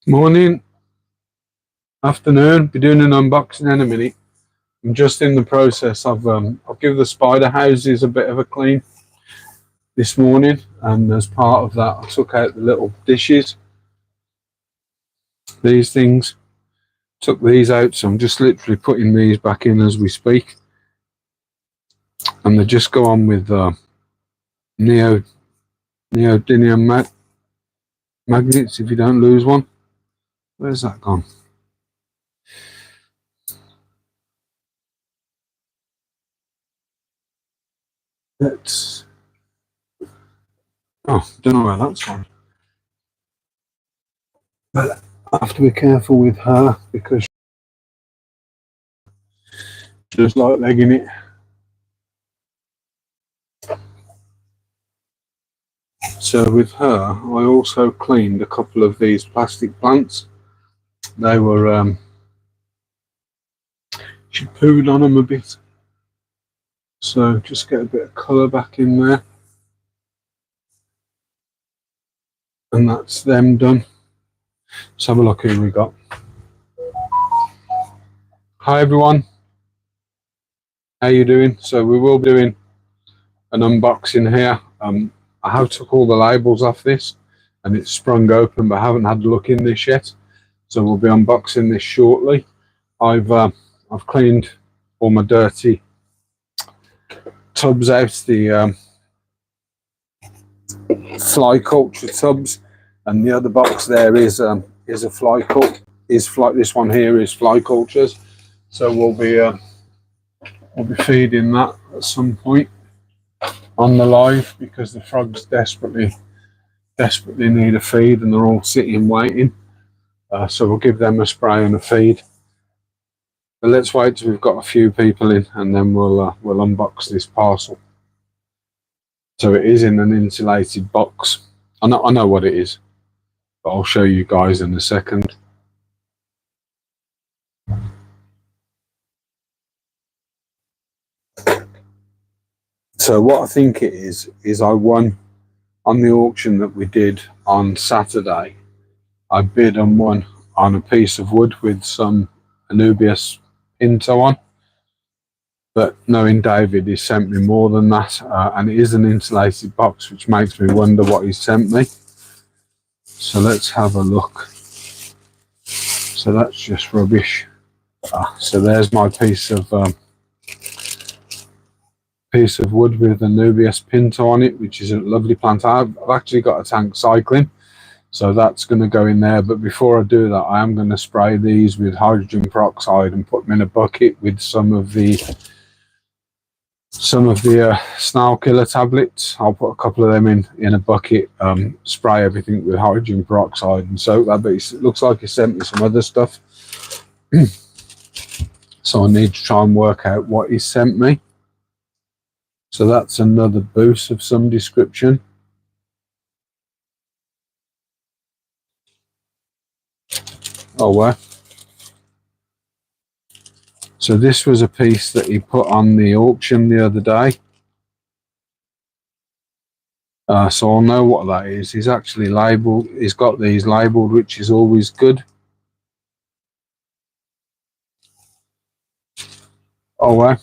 Morning, afternoon, be doing an unboxing in a minute. I'm just in the process of I'll give the spider houses a bit of a clean this morning, and as part of that I took out the little dishes, these things, took these out, so I'm just literally putting these back in as we speak, and they just go on with neodymium magnets if you don't lose one. Where's that gone? Let's, oh, don't know where that's gone. But I have to be careful with her because she just like legging it. So with her, I also cleaned a couple of these plastic plants. They were, she pooed on them a bit. So just get a bit of colour back in there. And that's them done. Let's have a look who we got. Hi everyone. How you doing? So we will be doing an unboxing here. I have took all the labels off this and it's sprung open, but I haven't had a look in this yet. So we'll be unboxing this shortly. I've cleaned all my dirty tubs out, the fly culture tubs, and the other box there is a fly culture. This one here is fly cultures. So we'll be feeding that at some point on the live because the frogs desperately need a feed and they're all sitting waiting. So we'll give them a spray and a feed. But let's wait till we've got a few people in and then we'll unbox this parcel. So it is in an insulated box. I know what it is, but I'll show you guys in a second. So what I think it is I won on the auction that we did on Saturday. I bid and won on a piece of wood with some Anubias Pinto on, but knowing David, he sent me more than that, and it is an insulated box, which makes me wonder what he sent me. So let's have a look. So that's just rubbish. So there's my piece of wood with Anubias Pinto on it, which is a lovely plant. I've actually got a tank cycling, so that's going to go in there. But before I do that, I am going to spray these with hydrogen peroxide and put them in a bucket with some of the snail killer tablets. I'll put a couple of them in a bucket, spray everything with hydrogen peroxide and soak that. But it looks like he sent me some other stuff. So I need to try and work out what he sent me. So that's another boost of some description. Oh, well. So this was a piece that he put on the auction the other day. So I'll know what that is. He's actually labelled, he's got these labelled, which is always good. Oh, well.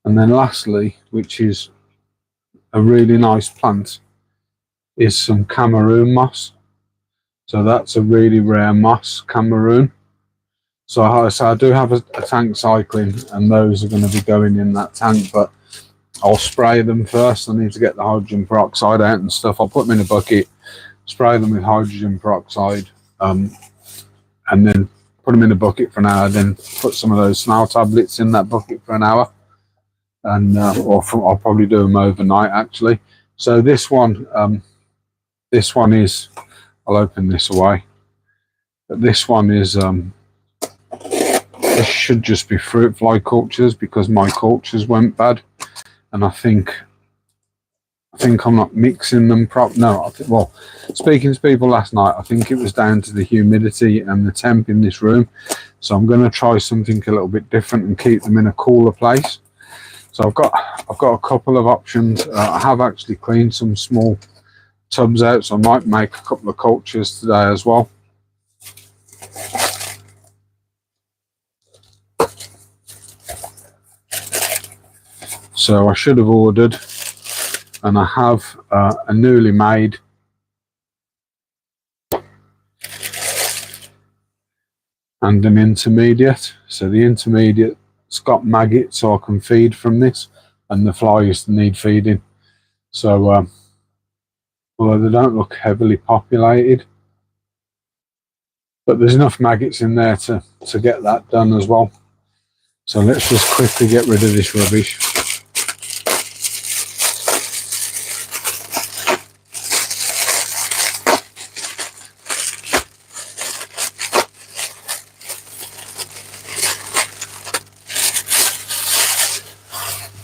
And then lastly, which is a really nice plant, is some Cameroon moss. So that's a really rare moss, Cameroon. So I do have a tank cycling, and those are going to be going in that tank, but I'll spray them first. I need to get the hydrogen peroxide out and stuff. I'll put them in a bucket, spray them with hydrogen peroxide, and then put them in a bucket for an hour, then put some of those snail tablets in that bucket for an hour. And I'll probably do them overnight actually. So this one is, I'll open this away, but this one is this should just be fruit fly cultures because my cultures went bad, and I think I'm not mixing them well, speaking to people last night, I think it was down to the humidity and the temp in this room. So I'm going to try something a little bit different and keep them in a cooler place. So I've got a couple of options. I have actually cleaned some small tubs out, so I might make a couple of cultures today as well. So I should have ordered, and I have a newly made and an intermediate. So the intermediate's got maggots, so I can feed from this, and the flies need feeding. So although they don't look heavily populated, but there's enough maggots in there to get that done as well. So let's just quickly get rid of this rubbish.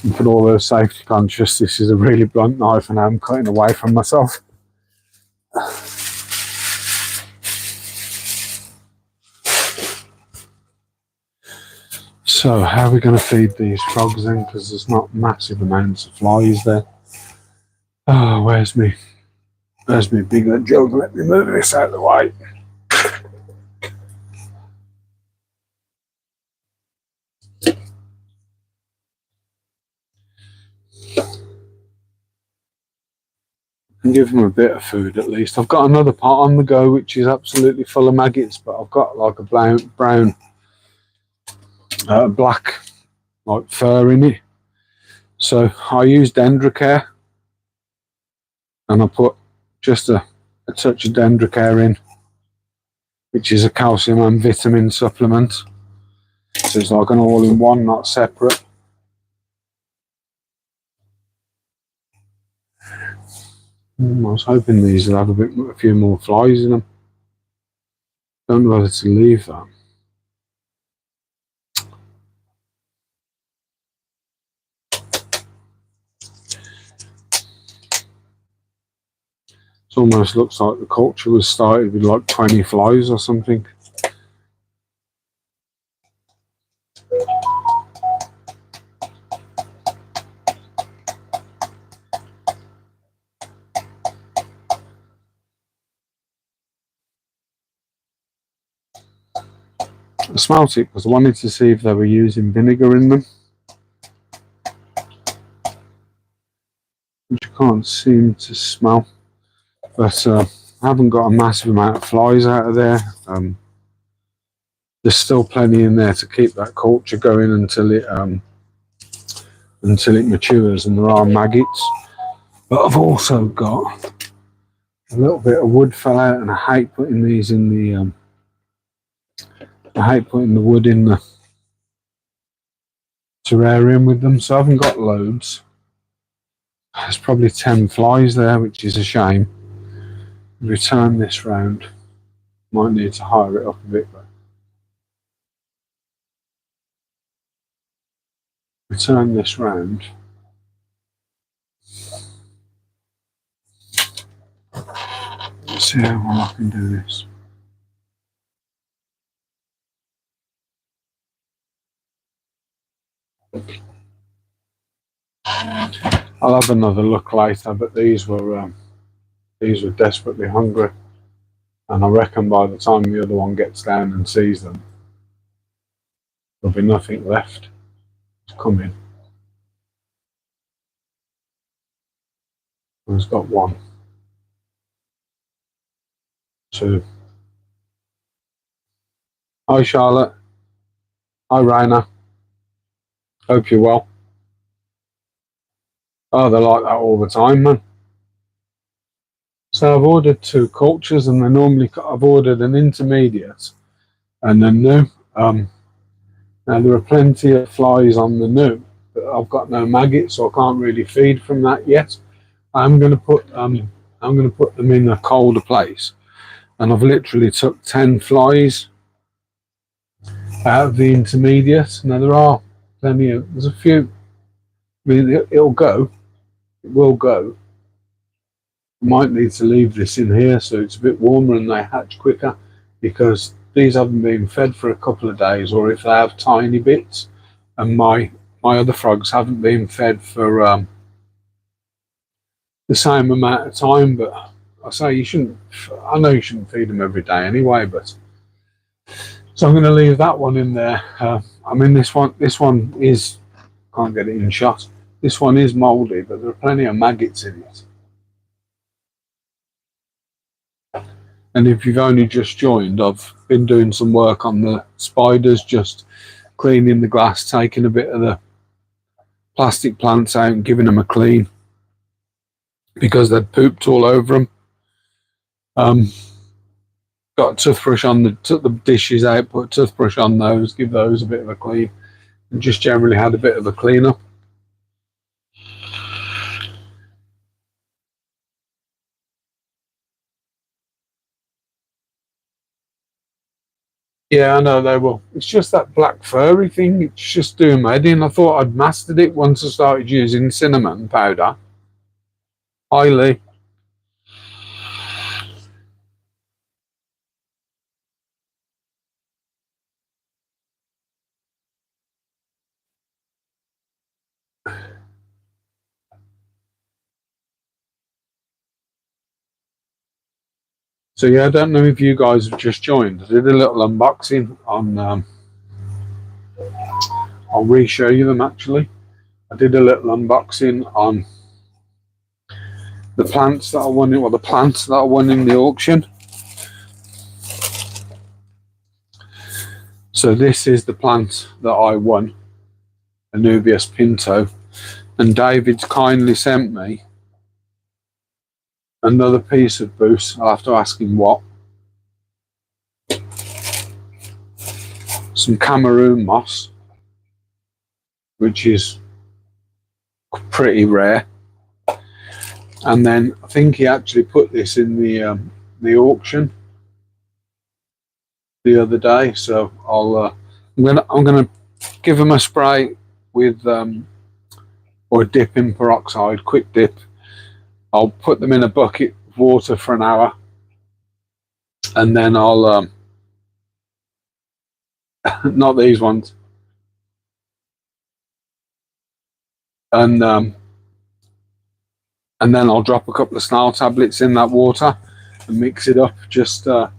And for all those safety conscious, this is a really blunt knife and I'm cutting away from myself. So how are we going to feed these frogs then, because there's not massive amounts of flies there. Oh, where's me bigger jug? Let me move this out of the way. And give them a bit of food at least. I've got another pot on the go which is absolutely full of maggots, but I've got like a brown black like fur in it. So I use Dendricare, and I put just a touch of Dendricare in, which is a calcium and vitamin supplement. So it's like an all-in-one, not separate. I was hoping these will have a few more flies in them. Don't know whether to leave that. It almost looks like the culture was started with like 20 flies or something. I smelt it because I wanted to see if they were using vinegar in them, which I can't seem to smell. But I haven't got a massive amount of flies out of there. There's still plenty in there to keep that culture going until it matures, and there are maggots. But I've also got a little bit of wood fell out, and I hate putting these in the wood in the terrarium with them, so I haven't got loads. There's probably 10 flies there, which is a shame. Return this round. Might need to higher it up a bit, but return this round. Let's see how well I can do this. I'll have another look later, but these were desperately hungry, and I reckon by the time the other one gets down and sees them, there'll be nothing left to come in. He's got 1, 2. Hi Charlotte. Hi Rainer. Hope you're well. Oh, they're like that all the time, man. So I've ordered 2 cultures, and they normally, I've ordered an intermediate and a new. Now there are plenty of flies on the new, but I've got no maggots, so I can't really feed from that yet. I'm going to put them in a colder place, and I've literally took 10 flies out of the intermediate. Now there are plenty of, there's a few. I mean, it will go. I might need to leave this in here so it's a bit warmer and they hatch quicker, because these haven't been fed for a couple of days, or if they have tiny bits, and my other frogs haven't been fed for the same amount of time. But I say I know you shouldn't feed them every day anyway, but so I'm going to leave that one in there. I mean, this one is, can't get it in shot. This one is mouldy, but there are plenty of maggots in it. And if you've only just joined, I've been doing some work on the spiders, just cleaning the glass, taking a bit of the plastic plants out and giving them a clean because they'd pooped all over them. Got a toothbrush on took the dishes out, put a toothbrush on those, give those a bit of a clean, and just generally had a bit of a clean up. Yeah, I know they will. It's just that black furry thing. It's just doing my head in. I thought I'd mastered it once I started using cinnamon powder. Hi, Lee. So yeah, I don't know if you guys have just joined. I did a little unboxing on. I'll re-show you them actually. I did a little unboxing on the plants that I won, or the plants that I won in the auction. So this is the plant that I won, Anubias Pinto, and David's kindly sent me another piece of boost. I'll have to ask him what. Some Cameroon moss, which is pretty rare. And then I think he actually put this in the auction the other day. So I'm gonna give him a spray with or a dip in peroxide, quick dip. I'll put them in a bucket of water for an hour, and then I'll not these ones, and then I'll drop a couple of snail tablets in that water and mix it up. Just but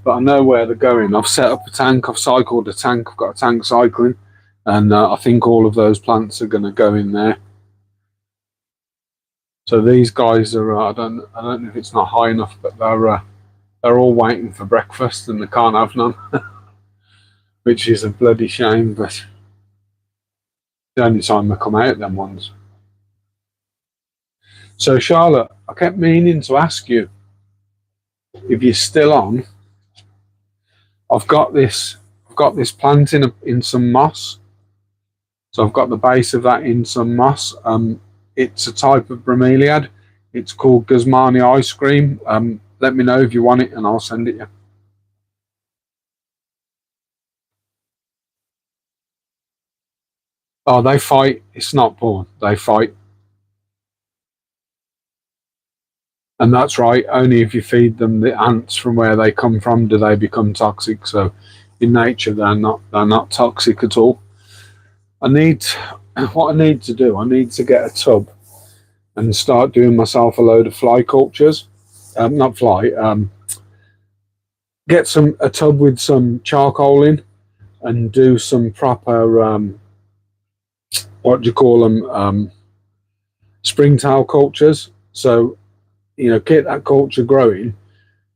I know where they're going. I've set up a tank. I've cycled a tank. I've got a tank cycling, and I think all of those plants are going to go in there. So these guys are, I don't know if it's not high enough, but they're all waiting for breakfast and they can't have none, which is a bloody shame. But the only time they come out, them ones. So Charlotte, I kept meaning to ask you if you're still on. I've got this plant in some moss. So I've got the base of that in some moss. It's a type of bromeliad. It's called Guzmani ice cream. Let me know if you want it and I'll send it you. Oh, they fight. It's not porn. They fight. And that's right. Only if you feed them the ants from where they come from do they become toxic. So in nature, they're not toxic at all. What I need to do, I need to get a tub and start doing myself a load of fly cultures. Not fly. Get a tub with some charcoal in and do some proper what do you call them? Springtail cultures. So get that culture growing,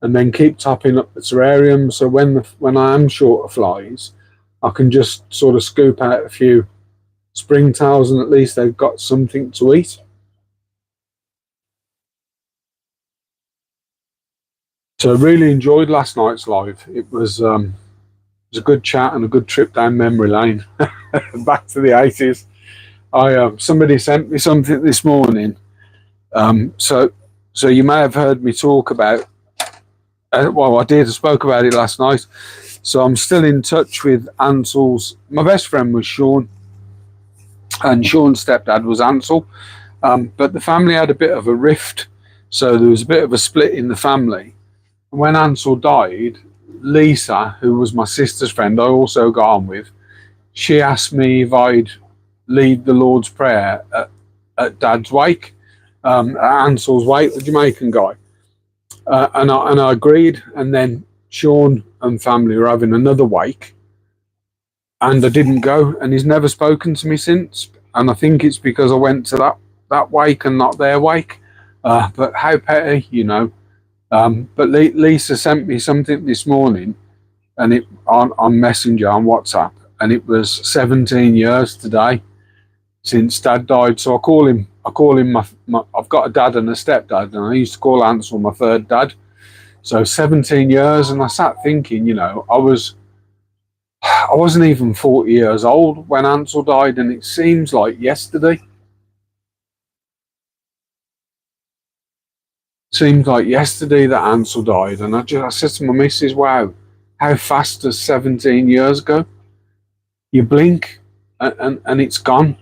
and then keep topping up the terrarium. So when I am short of flies, I can just sort of scoop out a few springtails, and at least they've got something to eat. So I really enjoyed last night's live. It was a good chat and a good trip down memory lane, back to the 80s. Somebody sent me something this morning. So you may have heard me talk about. I did. I spoke about it last night. So I'm still in touch with Ansel's. My best friend was Sean, and Sean's stepdad was Ansel. But the family had a bit of a rift, so there was a bit of a split in the family. When Ansel died, Lisa, who was my sister's friend, I also got on with, she asked me if I'd lead the Lord's Prayer at Dad's wake, at Ansel's wake, the Jamaican guy. And I agreed, and then Sean and family were having another wake, and I didn't go, and he's never spoken to me since. and I think it's because I went to that wake and not their wake. But how petty, you know. But Lisa sent me something this morning, and it on Messenger on WhatsApp, and it was 17 years today since Dad died. So I call him my I've got a dad and a stepdad, and I used to call Ansel my third dad. So 17 years, and I sat thinking, you know, I wasn't even 40 years old when Ansel died, and it seems like yesterday. Seems like yesterday that Ansel died, and I said to my missus, "Wow, how fast does 17 years go? You blink, and it's gone."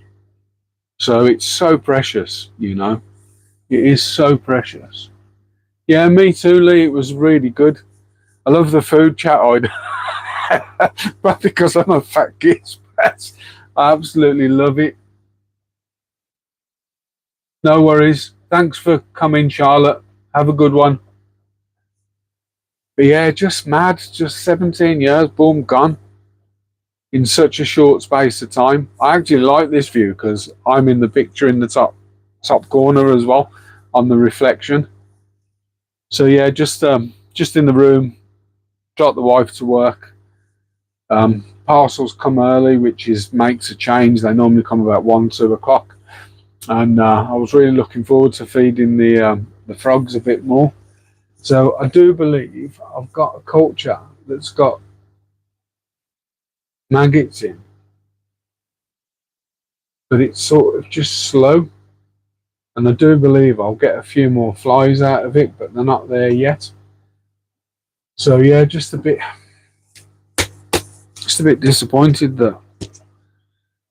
So it's so precious, you know. It is so precious. Yeah, me too, Lee. It was really good. I love the food chat, but because I'm a fat kid, I absolutely love it. No worries. Thanks for coming, Charlotte. Have a good one. But yeah, just mad. Just 17 years, boom, gone in such a short space of time. I actually like this view because I'm in the picture in the top corner as well on the reflection. So yeah, just in the room, dropped the wife to work. Parcels come early, which is makes a change. They normally come about 1-2 o'clock, and I was really looking forward to feeding the frogs a bit more. So I do believe I've got a culture that's got maggots in, but it's sort of just slow. And I do believe I'll get a few more flies out of it, but they're not there yet. So yeah, just a bit disappointed that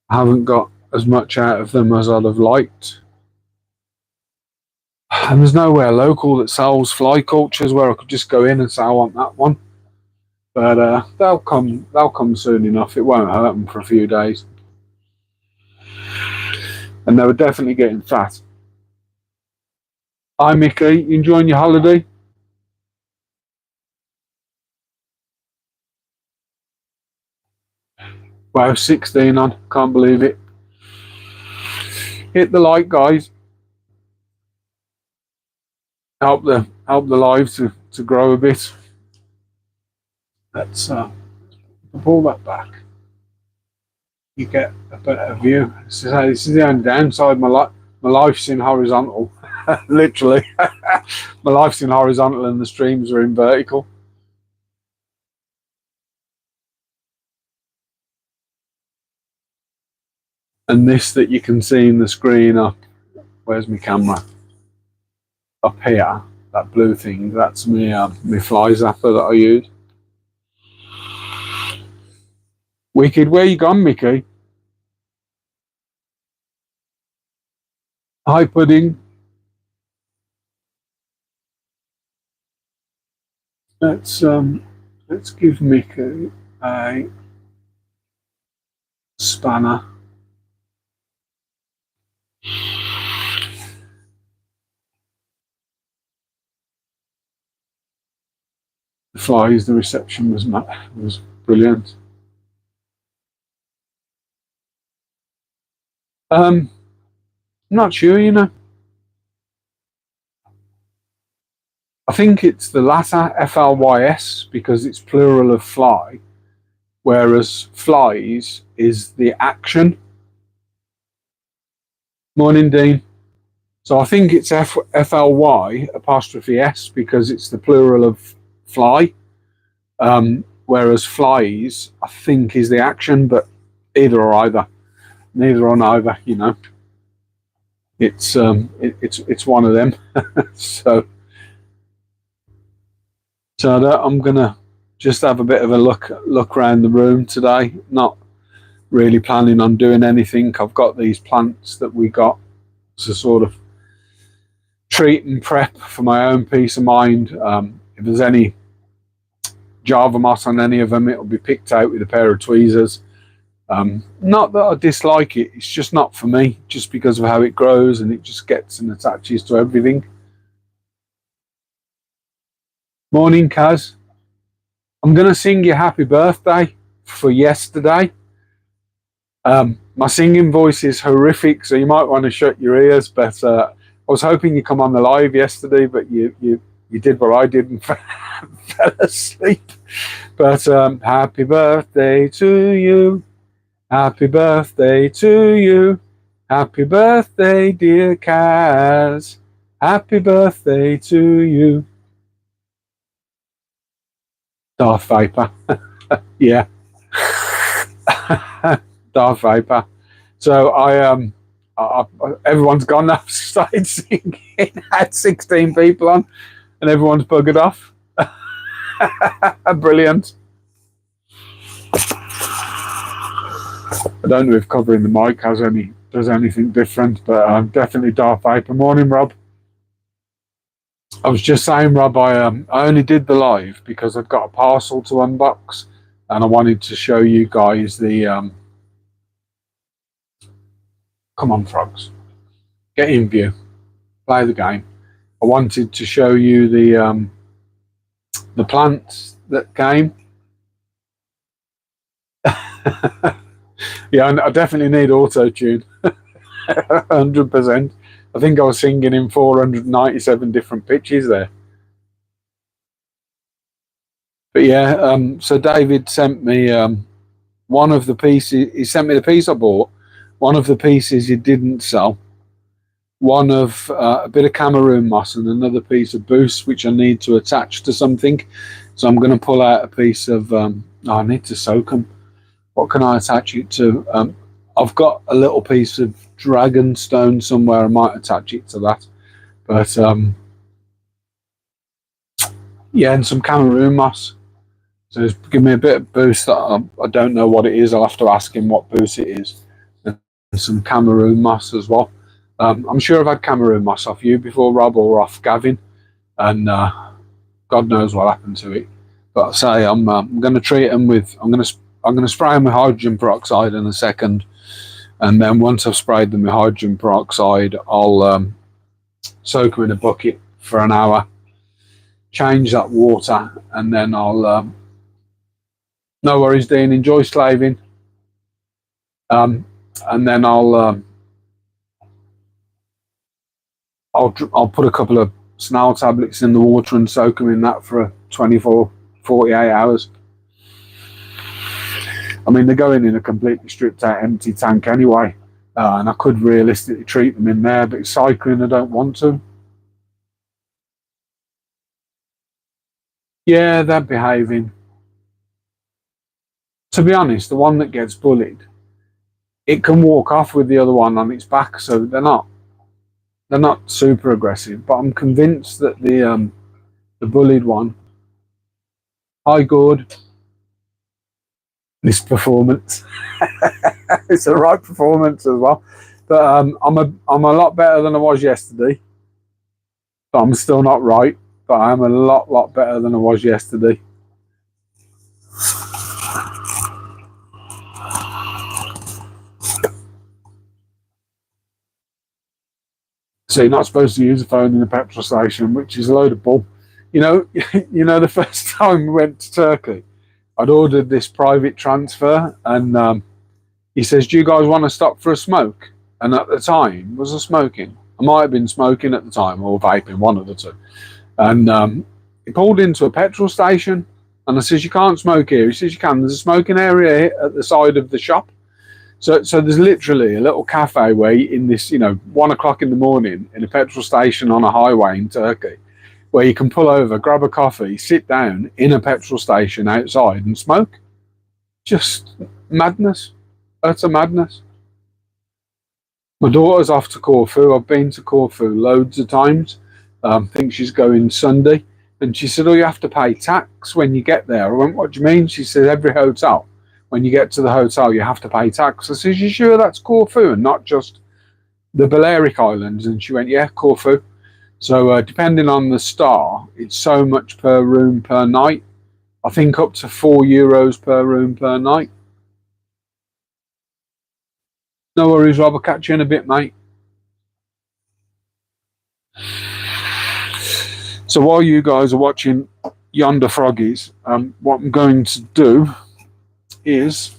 I haven't got as much out of them as I'd have liked. And there's nowhere local that sells fly cultures where I could just go in and say I want that one. But they'll come soon enough. It won't hurt them for a few days. And they were definitely getting fat. Hi Mickey, you enjoying your holiday? Wow, 16 on, can't believe it. Hit the like, guys. Help the live to grow a bit. Let's pull that back. You get a better view. This is the only downside. My life's in horizontal, literally. My life's in horizontal, and the streams are in vertical. And this that you can see in the screen up. Where's my camera? Up here, that blue thing. That's my fly zapper that I use. Wicked. Where you gone, Mickey? Hi, Pudding. Let's give Mickey a spanner. The flies, the reception was brilliant. I'm not sure, you know. I think it's the latter, FLYS, because it's plural of fly, whereas flies is the action. Morning, Dean. So I think it's FLY apostrophe S because it's the plural of fly, whereas flies I think is the action, but either or either, neither or neither, you know. It's it's one of them. so I'm gonna just have a bit of a look around the room today. Not really planning on doing anything. I've got these plants that we got to sort of treat and prep for my own peace of mind. If there's any Java moss on any of them, it'll be picked out with a pair of tweezers. Not that I dislike it, it's just not for me, just because of how it grows and it just gets and attaches to everything. Morning, Kaz. I'm going to sing you happy birthday for yesterday. My singing voice is horrific, so you might want to shut your ears. But I was hoping you'd come on the live yesterday, but you did what I did and fell asleep. But happy birthday to you, happy birthday to you, happy birthday, dear Kaz, happy birthday to you. Darth Vapor, yeah. Darth Vapor. So everyone's gone now. Started singing. Had 16 people on, and everyone's buggered off. Brilliant. I don't know if covering the mic does anything different, but definitely Darth Vapor. Morning, Rob. I was just saying, Rob, I only did the live because I've got a parcel to unbox, and I wanted to show you guys the. Come on, frogs, get in view, play the game. I wanted to show you the plants that came. Yeah, I definitely need auto tune. 100%. I think I was singing in 497 different pitches there. But yeah, so David sent me one of the pieces. He sent me the piece I bought. One of the pieces he didn't sell. One of a bit of Cameroon moss and another piece of bius, which I need to attach to something. So I'm going to pull out a piece of. I need to soak them. What can I attach it to? I've got a little piece of dragon stone somewhere. I might attach it to that. But yeah, and some Cameroon moss. So it's give me a bit of bius that I don't know what it is. I'll have to ask him what bius it is. And some Cameroon moss as well. I'm sure I've had Cameroon moss off you before, Rob, or off Gavin, and God knows what happened to it. But I say I'm going to treat them with. I'm going to spray them with hydrogen peroxide in a second, and then once I've sprayed them with hydrogen peroxide, I'll soak them in a bucket for an hour, change that water, and then I'll. No worries, Dean. Enjoy slaving. And then I'll put a couple of snail tablets in the water and soak them in that for 24, 48 hours. I mean, they're going in a completely stripped out empty tank anyway, and I could realistically treat them in there, but cycling I don't want to. Yeah, they're behaving. To be honest, the one that gets bullied, it can walk off with the other one on its back, so they're not super aggressive. But I'm convinced that the bullied one. Hi, Gord. This performance, it's the right performance as well. But I'm a lot better than I was yesterday. But I'm still not right. But I'm a lot better than I was yesterday. So you're not supposed to use a phone in a petrol station, which is a load of bull. You know, the first time we went to Turkey, I'd ordered this private transfer, and he says, "Do you guys want to stop for a smoke?" And at the time, was I smoking? I might have been smoking at the time, or vaping, one of the two. And he pulled into a petrol station, and I says, "You can't smoke here." He says, "You can. There's a smoking area here at the side of the shop." So there's literally a little cafe where in this, 1 o'clock in the morning in a petrol station on a highway in Turkey, where you can pull over, grab a coffee, sit down in a petrol station outside and smoke. Just madness. Utter madness. My daughter's off to Corfu. I've been to Corfu loads of times. I think she's going Sunday. And she said, "Oh, you have to pay tax when you get there." I went, "What do you mean?" She said, "Every hotel. When you get to the hotel, you have to pay tax." I said, "You sure that's Corfu and not just the Balearic Islands?" And she went, "Yeah, Corfu." So depending on the star, it's so much per room per night. I think up to €4 per room per night. No worries, Rob. I'll catch you in a bit, mate. So while you guys are watching Yonder Froggies, what I'm going to do is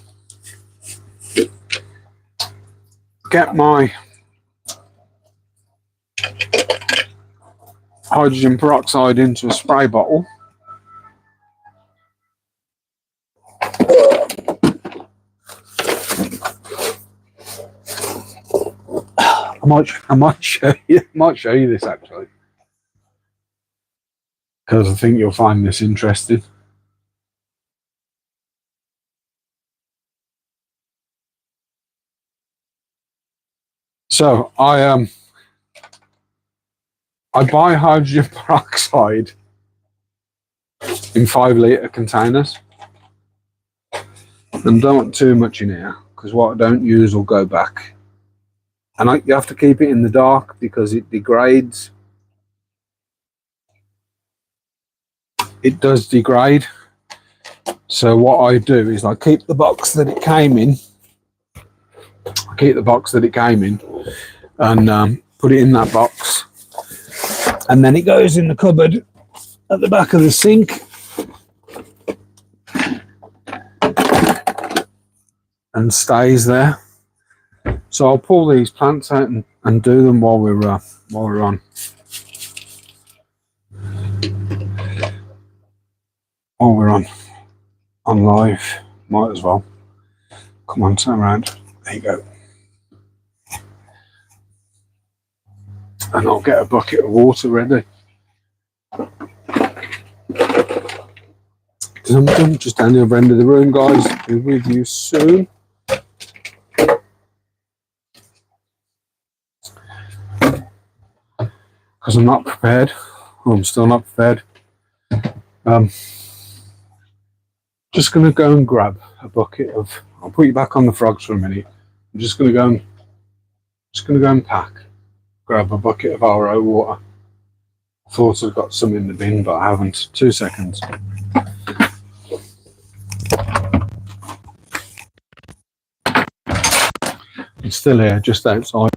get my hydrogen peroxide into a spray bottle. I might show you this actually, because I think you'll find this interesting. So I buy hydrogen peroxide in 5-litre containers, and don't want too much in here because what I don't use will go back. And you have to keep it in the dark because it degrades. It does degrade. So what I do is I keep the box that it came in. And put it in that box. And then it goes in the cupboard at the back of the sink. And stays there. So I'll pull these plants out and do them while we're on. While we're on live, might as well. Come on, turn around. There you go. And I'll get a bucket of water ready. I'm just down the other end of the room, guys. Be with you soon. Because I'm not prepared. I'm still not prepared. Just going to go and grab a bucket of. I'll put you back on the frogs for a minute. I'm just going to go and pack. Grab a bucket of Aro water. I thought I'd got some in the bin, but I haven't. 2 seconds. It's still here, just outside.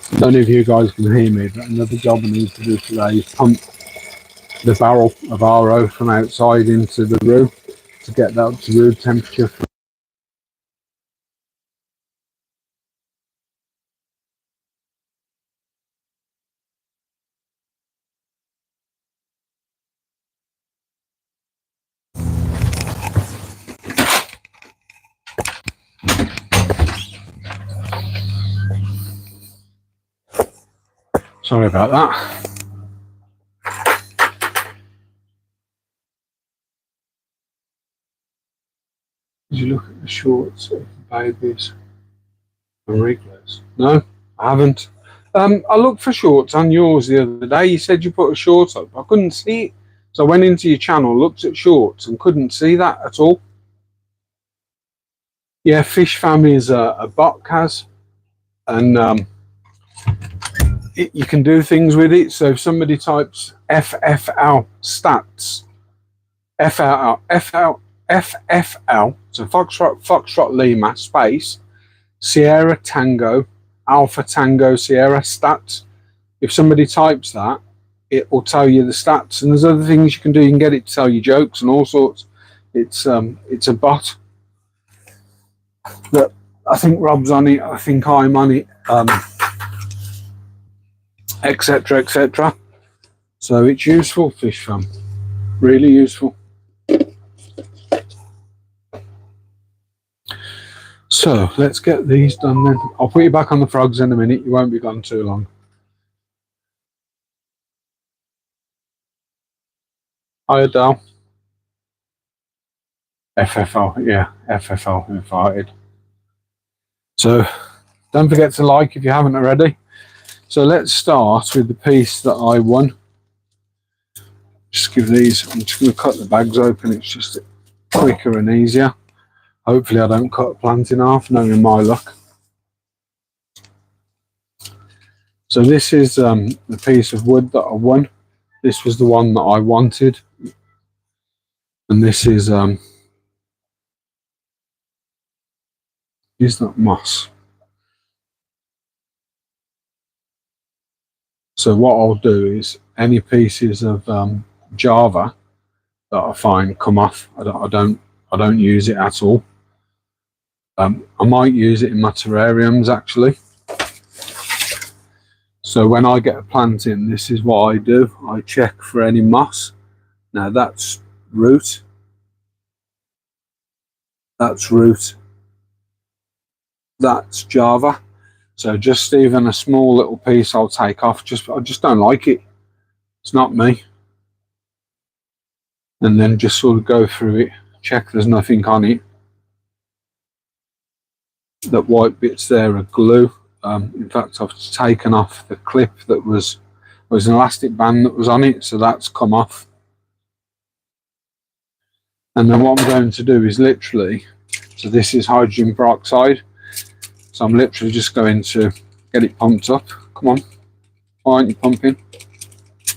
I don't know if you guys can hear me, but another job I need to do today is pump the barrel of Aro from outside into the room to get that up to room temperature. Sorry about that. Did you look at the shorts of the babies and regulars? No, I haven't. I looked for shorts on yours the other day. You said you put a short up. I couldn't see it. So I went into your channel, looked at shorts and couldn't see that at all. Yeah, Fish Family is a bot, Kaz. And you can do things with it. So if somebody types FFL stats, FFL, so Foxtrot Lima space Sierra Tango Alpha Tango Sierra stats. If somebody types that, it will tell you the stats. And there's other things you can do. You can get it to tell you jokes and all sorts. It's a bot that I think Rob's on it. I think I'm on it. Etc. Etc. So it's useful, Fish Fam. Really useful. So let's get these done then. I'll put you back on the frogs in a minute. You won't be gone too long. Hi, Adele. FFL, yeah, FFL invited. So don't forget to like if you haven't already. So let's start with the piece that I won. Just give these, I'm just going to cut the bags open. It's just quicker and easier. Hopefully I don't cut a plant in half, knowing my luck. So this is the piece of wood that I won. This was the one that I wanted. And this is that moss. So what I'll do is any pieces of Java that I find come off. I don't use it at all. I might use it in my terrariums actually. So when I get a plant in, this is what I do. I check for any moss. Now that's root. That's root. That's Java. So just even a small little piece I'll take off. I just don't like it. It's not me. And then just sort of go through it, check there's nothing on it. That white bits there are glue. In fact, I've taken off the clip that was an elastic band that was on it, so that's come off. And then what I'm going to do is literally, so this is hydrogen peroxide, so I'm literally just going to get it pumped up. Come on, why aren't you pumping?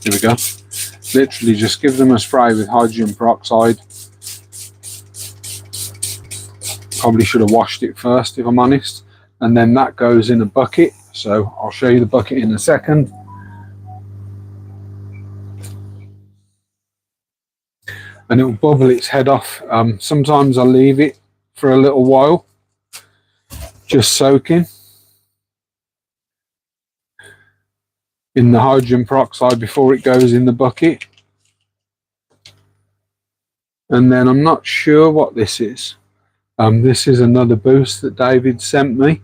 Here we go. Literally just give them a spray with hydrogen peroxide. Probably should have washed it first, if I'm honest. And then that goes in a bucket, so I'll show you the bucket in a second. And it will bubble its head off. Sometimes I leave it for a little while, just soaking in the hydrogen peroxide before it goes in the bucket. And then I'm not sure what this is. This is another boost that David sent me,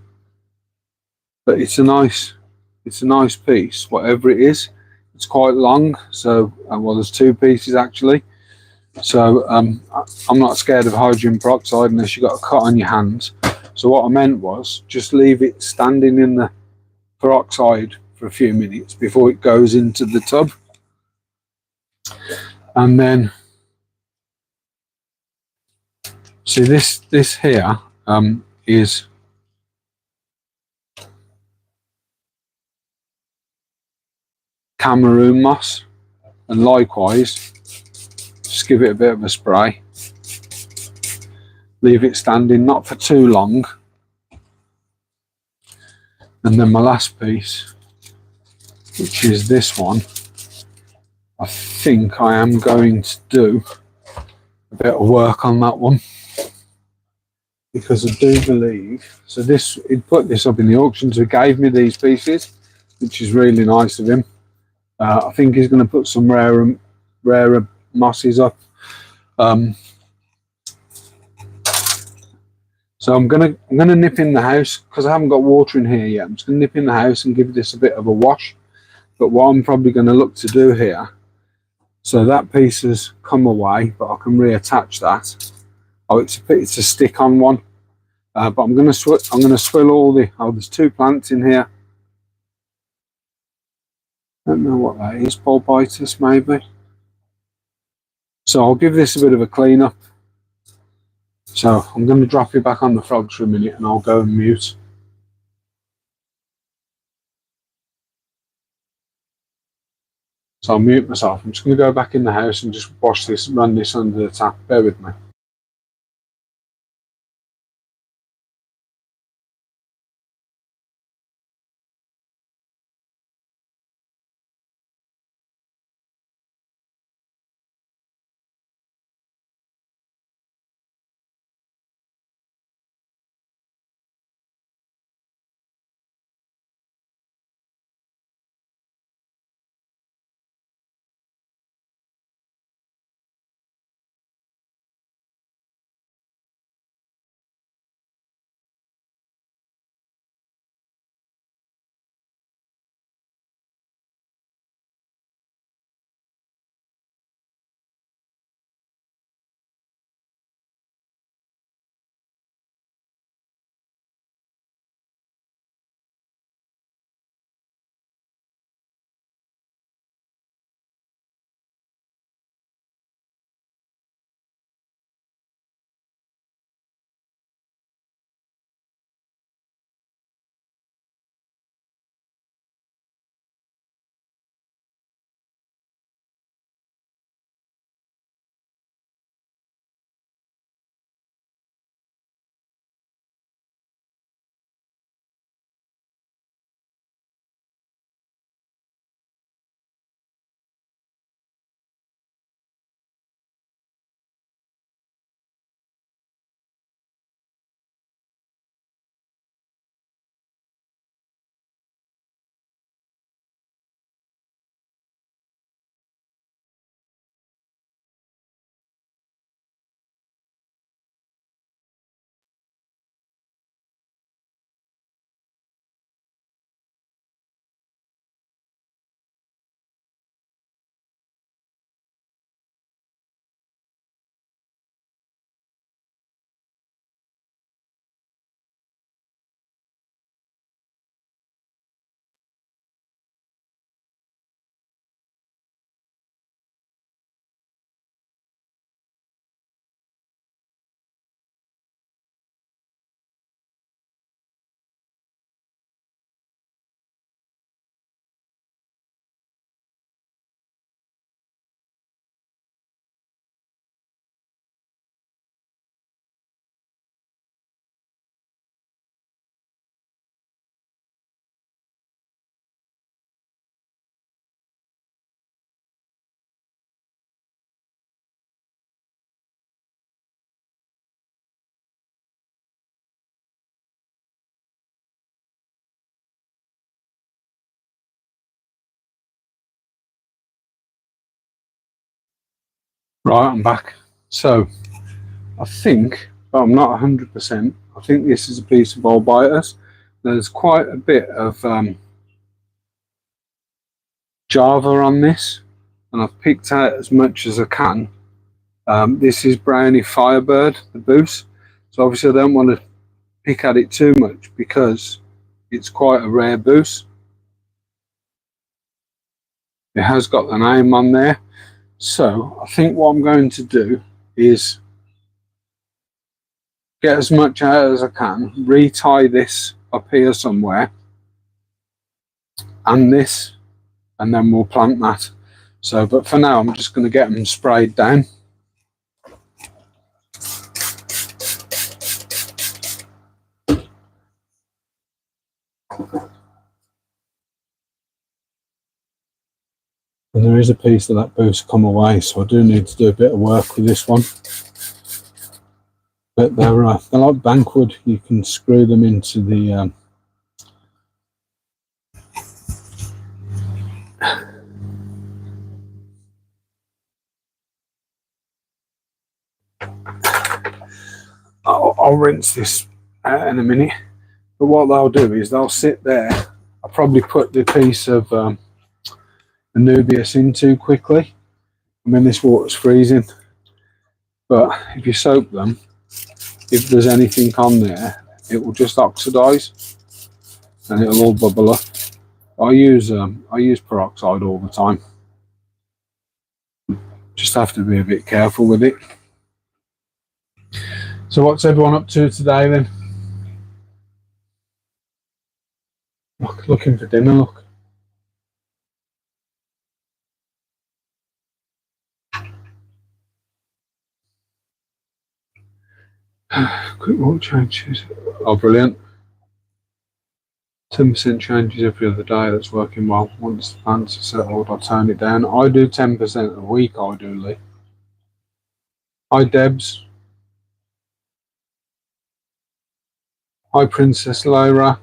but it's a nice piece, whatever it is. It's quite long, so well, there's two pieces actually. So I'm not scared of hydrogen peroxide unless you've got a cut on your hands. So what I meant was just leave it standing in the peroxide for a few minutes before it goes into the tub. And then, see this here is Cameroon moss, and likewise, just give it a bit of a spray. Leave it standing, not for too long. And then my last piece, which is this one, I think I am going to do a bit of work on that one, because I do believe, so this, he put this up in the auction, so he gave me these pieces, which is really nice of him. I think he's going to put some rarer mosses up. So I'm gonna nip in the house, because I haven't got water in here yet. I'm just gonna nip in the house and give this a bit of a wash. But what I'm probably going to look to do here, so that piece has come away, but I can reattach that. Oh, it's a stick-on one. But I'm going to swill all the. Oh, there's two plants in here. I don't know what that is. Pulpitis maybe. So I'll give this a bit of a clean up. So I'm going to drop you back on the frogs for a minute, and I'll go and mute. So I'll mute myself. I'm just going to go back in the house and just wash this, run this under the tap. Bear with me. Right, I'm back. So I think, but I'm not 100%, I think this is a piece of old bius. There's quite a bit of Java on this, and I've picked out as much as I can. This is Brownie Firebird, the boost. So obviously I don't want to pick at it too much because it's quite a rare boost. It has got the name on there. So I think what I'm going to do is get as much out as I can, retie this up here somewhere, and this, and then we'll plant that. So, but for now, I'm just going to get them sprayed down. And there is a piece of that boost come away, so I do need to do a bit of work with this one. But they're like bankwood. You can screw them into the I'll rinse this out in a minute. But what they'll do is they'll sit there. I'll probably put the piece of Anubias in too quickly. I mean, this water's freezing. But if you soak them, if there's anything on there, it will just oxidize and it'll all bubble up. I use peroxide all the time. Just have to be a bit careful with it. So what's everyone up to today then? Look, looking for dinner, look. Quick walk changes. Oh, brilliant. 10% changes every other day. That's working well. Once the plants are settled, I'll turn it down. I do 10% a week, ideally. Hi, Debs. Hi, Princess Lyra.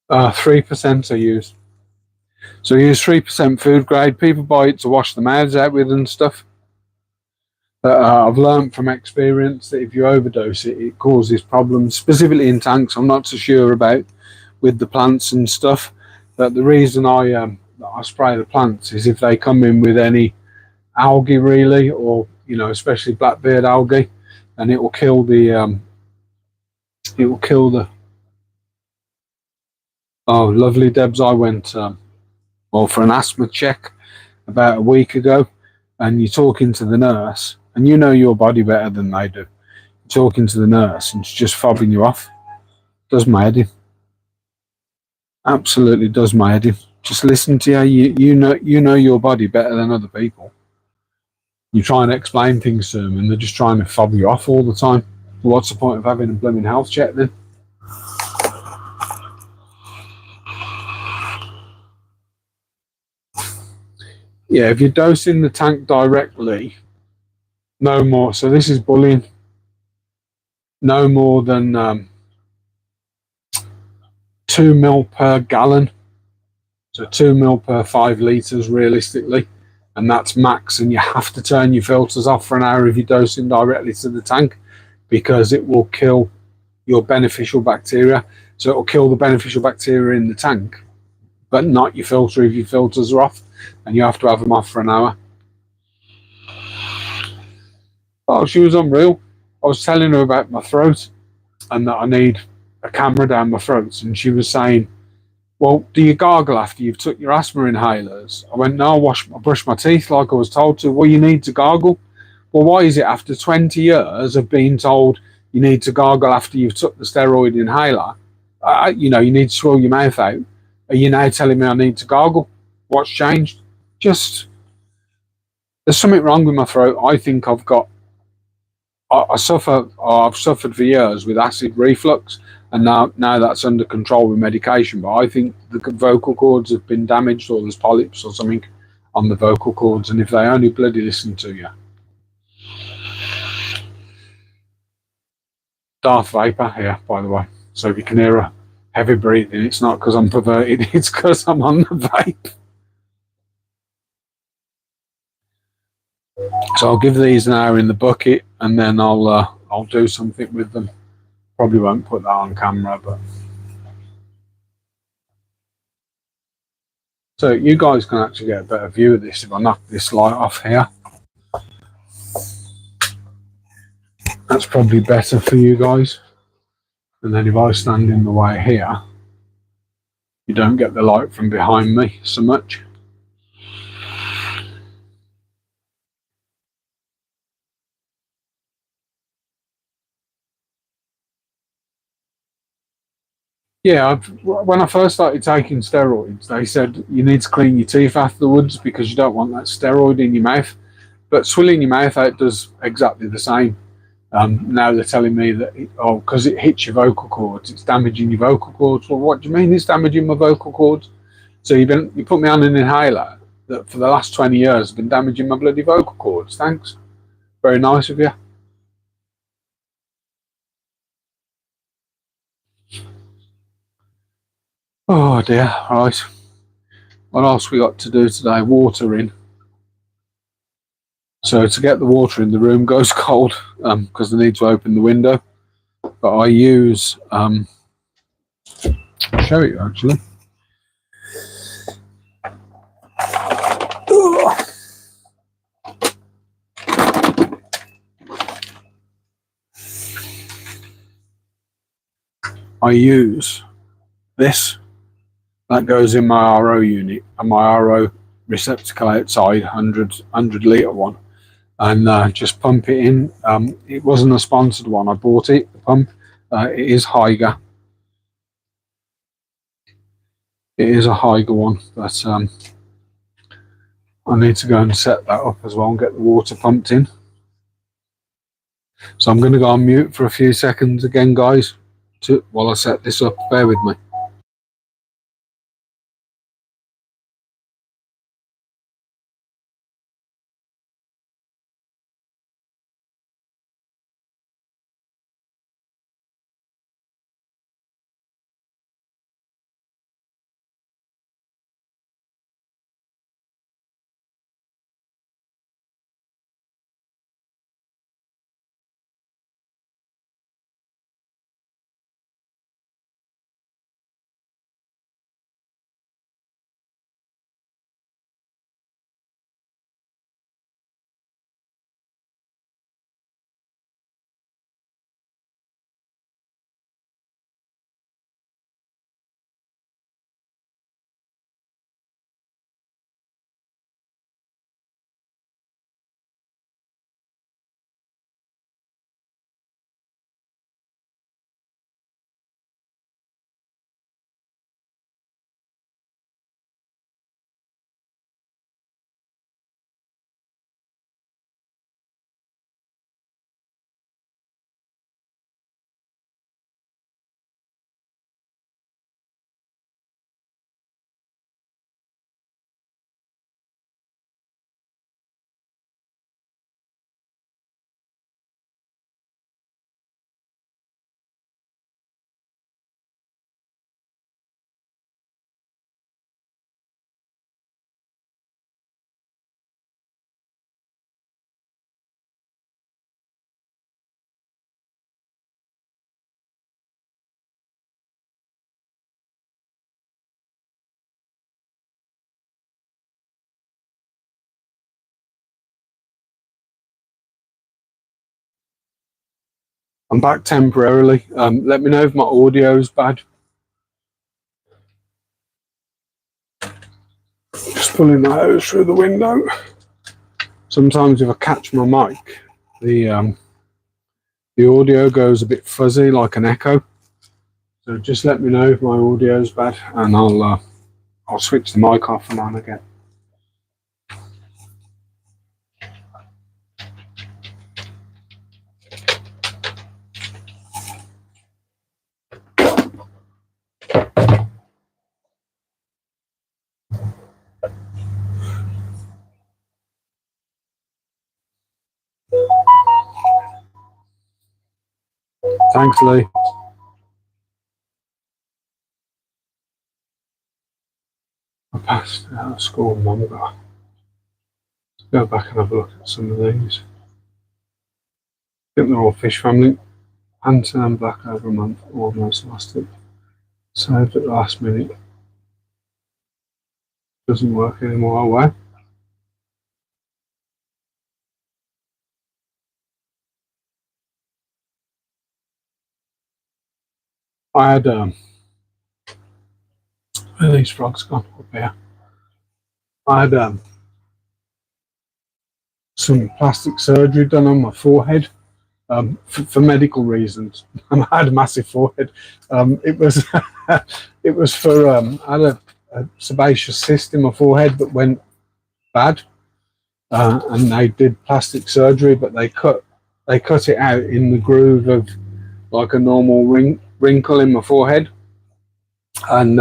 Uh, 3% I use. So I use 3% food grade. People buy it to wash the mouths out with and stuff. But I've learned from experience that if you overdose it, it causes problems, specifically in tanks. I'm not so sure about with the plants and stuff. But the reason I spray the plants is if they come in with any algae, really, or especially blackbeard algae, and it will kill the Oh, lovely, Debs. I went for an asthma check about a week ago, and you're talking to the nurse, and you know your body better than they do. You're talking to the nurse, and she's just fobbing you off. Does my head in. Absolutely does my head in. Just listen to you. You know your body better than other people. You try and explain things to them, and they're just trying to fob you off all the time. What's the point of having a blooming health check then? Yeah, if you're dosing the tank directly, no more. So this is bullying. No more than 2 mil per gallon. So 2 mil per 5 litres realistically. And that's max. And you have to turn your filters off for an hour if you're dosing directly to the tank, because it will kill your beneficial bacteria. So it will kill the beneficial bacteria in the tank, but not your filter if your filters are off, and you have to have them off for an hour. Oh, she was unreal. I was telling her about my throat and that I need a camera down my throat, and she was saying, well, do you gargle after you've took your asthma inhalers? I went, no, I brush my teeth like I was told to. Well, you need to gargle. Well, why is it after 20 years of being told you need to gargle after you've took the steroid inhaler? You need to swirl your mouth out. Are you now telling me I need to gargle? What's changed? Just, there's something wrong with my throat. I think I've suffered for years with acid reflux, and now that's under control with medication. But I think the vocal cords have been damaged, or there's polyps or something on the vocal cords. And if they only bloody listen to you. Darth Vapor here, by the way. So if you can hear a heavy breathing, it's not because I'm perverted, it's because I'm on the vape. So I'll give these an hour in the bucket, and then I'll do something with them. Probably won't put that on camera, but so you guys can actually get a better view of this if I knock this light off here. That's probably better for you guys. And then if I stand in the way here, you don't get the light from behind me so much. Yeah, when I first started taking steroids, they said you need to clean your teeth afterwards because you don't want that steroid in your mouth. But swilling your mouth out does exactly the same. Now they're telling me that, because it hits your vocal cords, it's damaging your vocal cords. Well, what do you mean it's damaging my vocal cords? So you put me on an inhaler that for the last 20 years has been damaging my bloody vocal cords. Thanks. Very nice of you. Oh dear, right. What else we got to do today? Watering. So to get the water in, the room goes cold because I need to open the window. But I use, I'll show you actually. I use this. That goes in my RO unit and my RO receptacle outside, 100 litre one. And just pump it in. It wasn't a sponsored one. I bought it, the pump. It is Higer. It is a Higer one, but I need to go and set that up as well and get the water pumped in. So I'm going to go on mute for a few seconds again, guys, while I set this up. Bear with me. I'm back temporarily. Let me know if my audio is bad. Just pulling the hose through the window. Sometimes if I catch my mic, the audio goes a bit fuzzy, like an echo. So just let me know if my audio is bad, and I'll switch the mic off and on again. Thanks, Lee. I passed out of school a month ago. Let's go back and have a look at some of these. I think they're all fish family. Hunter and black over a month, almost lost it. Saved at the last minute. Doesn't work anymore away. I had where are these frogs gone up here? I had some plastic surgery done on my forehead for medical reasons. I had a massive forehead. It was it was for I had a sebaceous cyst in my forehead that went bad, and they did plastic surgery, but they cut it out in the groove of like a normal wrinkle in my forehead, and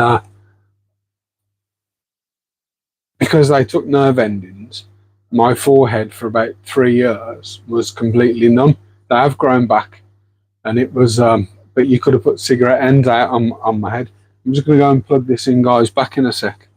because they took nerve endings, my forehead for about 3 years was completely numb. They have grown back, and it was but you could have put cigarette ends out on my head. I'm just going to go and plug this in, guys. Back in a sec.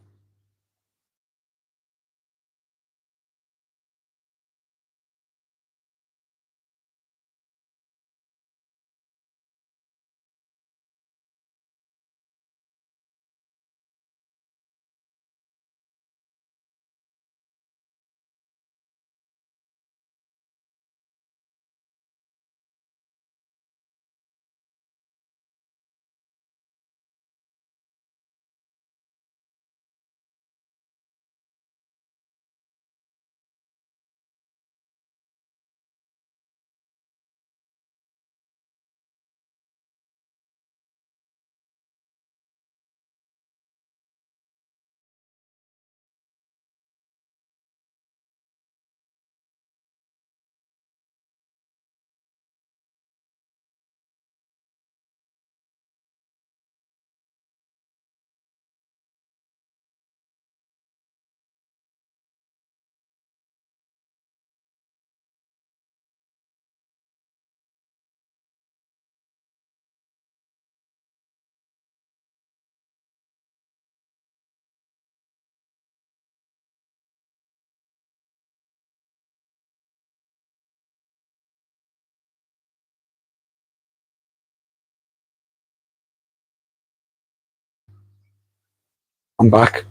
I'm back.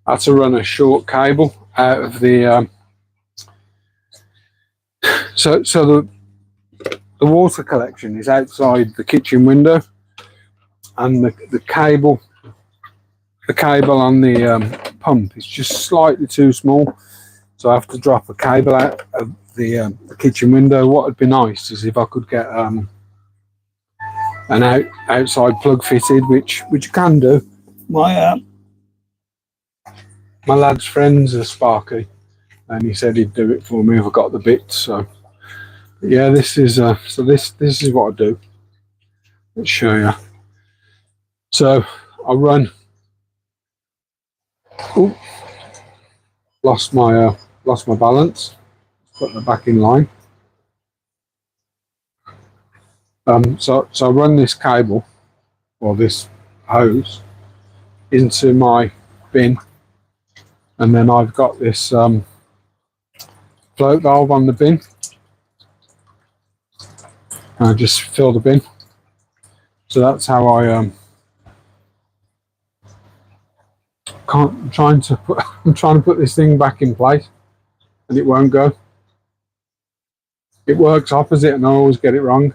I had to run a short cable out of the so the water collection is outside the kitchen window, and the cable on the pump is just slightly too small, so I have to drop a cable out of the kitchen window. What would be nice is if I could get an outside plug fitted, which you can do. My lad's friend's a Sparky, and he said he'd do it for me if I got the bits. So yeah, this is this is what I do. Let's show you. So I run. Oh, lost my balance. Put them back in line. So I run this cable or this hose into my bin, and then I've got this float valve on the bin. And I just fill the bin. So that's how I I'm trying to put this thing back in place, and it won't go. It works opposite, and I always get it wrong.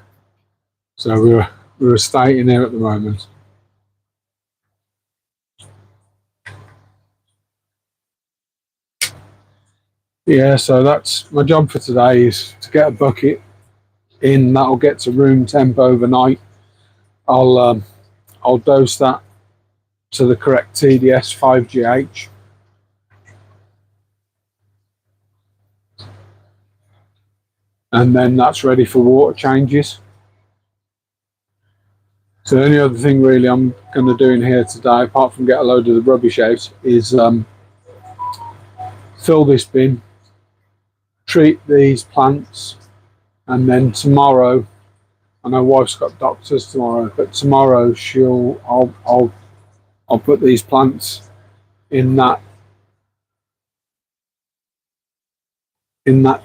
So we're stating there at the moment. Yeah, so that's my job for today, is to get a bucket in that'll get to room temp overnight. I'll dose that to the correct TDS 5GH. And then that's ready for water changes. So the only other thing really I'm going to do in here today, apart from get a load of the rubbish out, is fill this bin, treat these plants, and then tomorrow, I know wife's got doctors tomorrow, but tomorrow I'll put these plants in that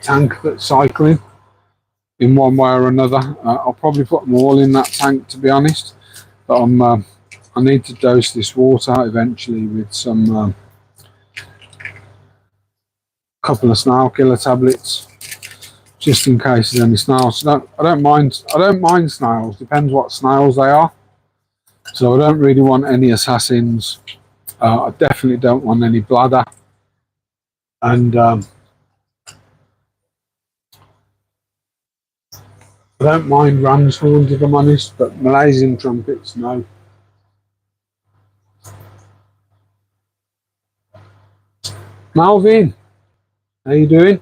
tank that's cycling in one way or another. I'll probably put them all in that tank, to be honest. But I need to dose this water eventually with some couple of snail killer tablets, just in case there's any snails. I don't mind snails. Depends what snails they are. So I don't really want any assassins. I definitely don't want any bladder, and I don't mind ram's horns if I'm honest. But Malaysian trumpets, no. Malvin, how you doing?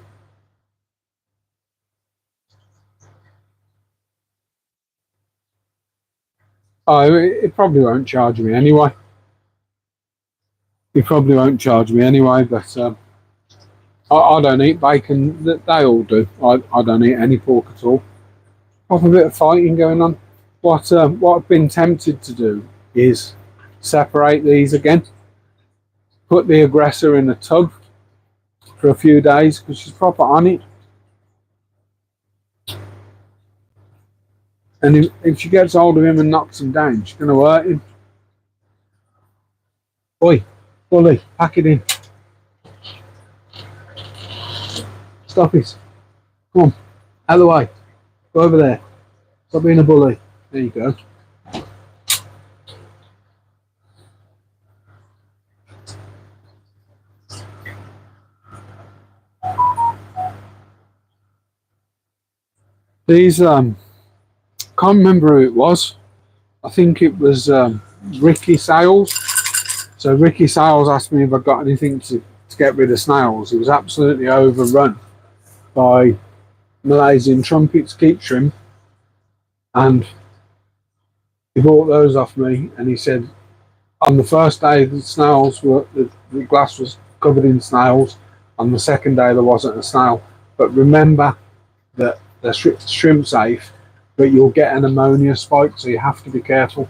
Oh, it probably won't charge me anyway. It probably won't charge me anyway, but I don't eat bacon. They all do. I don't eat any pork at all. Have a bit of fighting going on. What I've been tempted to do is separate these again. Put the aggressor in a tub for a few days because she's proper on it. And if she gets hold of him and knocks him down, she's going to hurt him. Oi, bully, pack it in. Stop it. Come on, out of the way. Go over there. Stop being a bully. There you go. These, can't remember who it was. I think it was Ricky Sales. So Ricky Sales asked me if I got anything to get rid of snails. He was absolutely overrun by Malaysian trumpets, keep shrimp, and he bought those off me. And he said on the first day the snails were the glass was covered in snails. On the second day there wasn't a snail. But remember that they're shrimp safe, but you'll get an ammonia spike, so you have to be careful.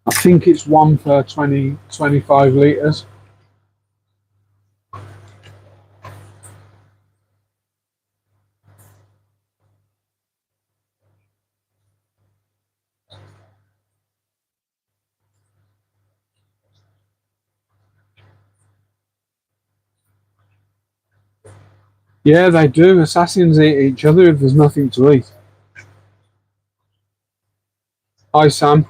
I think it's 1 per 25 litres. Yeah, they do. Assassins eat each other if there's nothing to eat. Hi, Sam.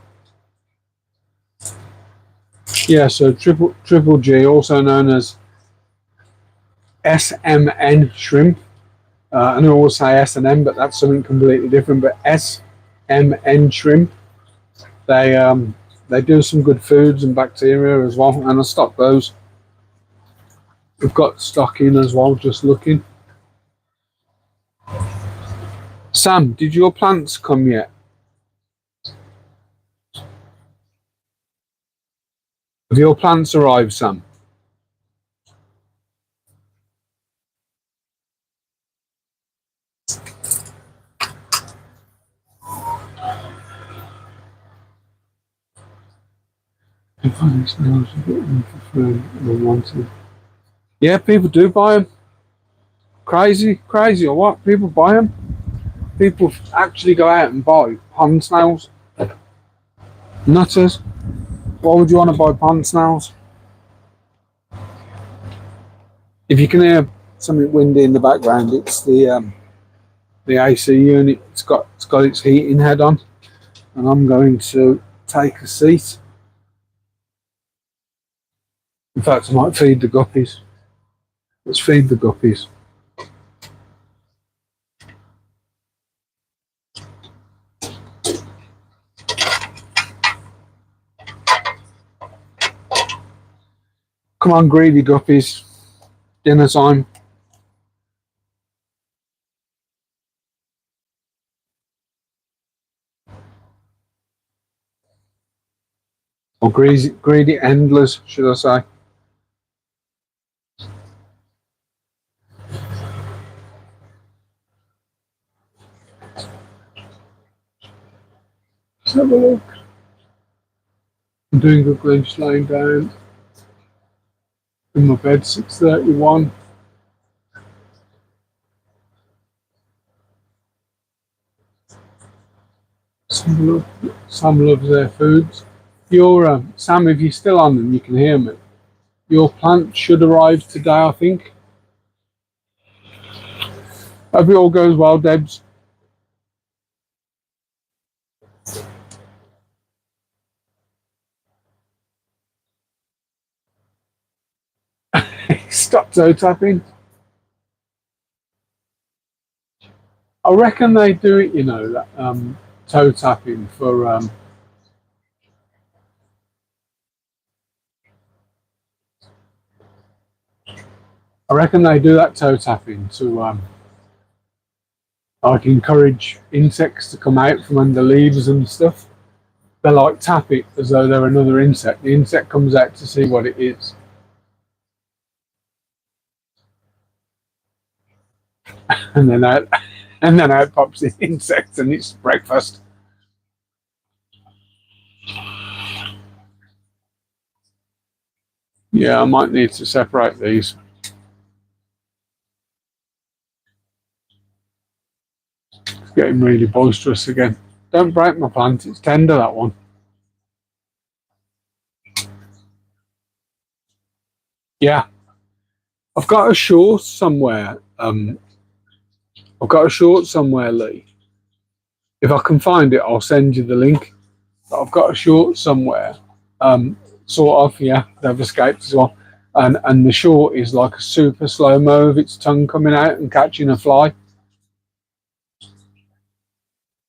Yeah, so triple G, also known as SMN shrimp. I know I always say S&M, but that's something completely different. But SMN shrimp, they do some good foods and bacteria as well, and I stock those. We've got stock in as well, just looking. Sam, did your plants come yet? Have your plants arrived, Sam? Yeah, people do buy them. Crazy or what? People buy them. People actually go out and buy pond snails. Nutters. Why would you want to buy pond snails? If you can hear something windy in the background, it's the AC unit. It's got its heating head on, and I'm going to take a seat. In fact, I might feed the guppies. Let's feed the guppies. Come on, greedy guppies. Dinner time. Or greedy endless, should I say. Let's have a look. I'm doing good going, just laying down in my bed, 6:31. Sam loves their foods. Your Sam, if you're still on and you can hear me, your plant should arrive today, I think. Hope it all goes well, Debs. Stop toe tapping. I reckon they do it, you know, that toe tapping for I reckon they do that toe tapping to like encourage insects to come out from under leaves and stuff. They like tap it as though they're another insect. The insect comes out to see what it is. And then out pops the insect and it's breakfast. Yeah, I might need to separate these. It's getting really boisterous again. Don't break my plant, it's tender, that one. Yeah. I've got a short somewhere. Lee. If I can find it, I'll send you the link. But I've got a short somewhere. Sort of, yeah, they've escaped as well. And the short is like a super slow-mo of its tongue coming out and catching a fly.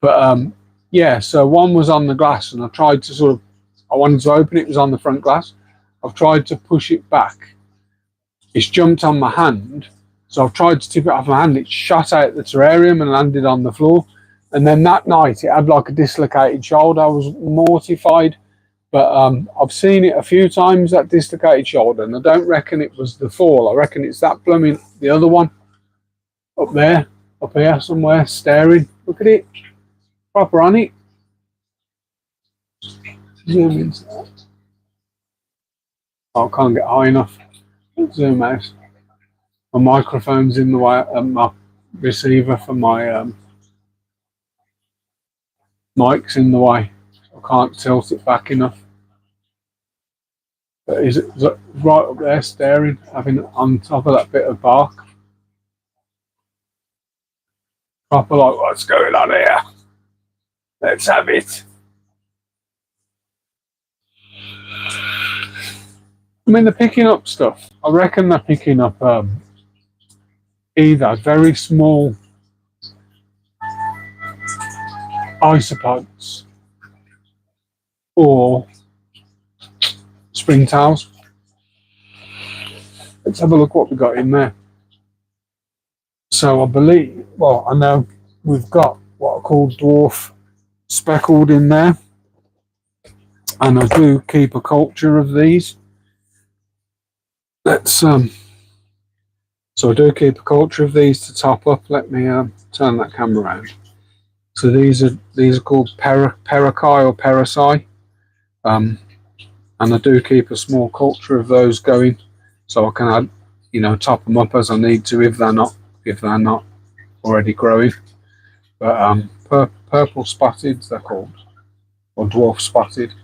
But yeah, so one was on the glass and I tried to I wanted to open it, it was on the front glass. I've tried to push it back. It's jumped on my hand. So I've tried to tip it off my hand. It shot out the terrarium and landed on the floor. And then that night it had like a dislocated shoulder. I was mortified. But I've seen it a few times, that dislocated shoulder, and I don't reckon it was the fall. I reckon it's that blooming, the other one, up there, up here somewhere, staring. Look at it, proper on it. Zoom into that. Oh, I can't get high enough. Zoom out. My microphone's in the way, my receiver for my mic's in the way. I can't tilt it back enough. But is it right up there staring, having on top of that bit of bark? Proper like, what's going on here? Let's have it. I mean, they're picking up stuff. I reckon they're picking up either very small isopods or springtails. Let's have a look what we got in there. So I believe, well, I know we've got what I call dwarf speckled in there, and I do keep a culture of these. Let's so I do keep a culture of these to top up. Let me turn that camera around. So these are called Peroxide or Peroxide, and I do keep a small culture of those going, so I can add, you know, top them up as I need to if they're not already growing. But purple spotted, they're called, or dwarf spotted.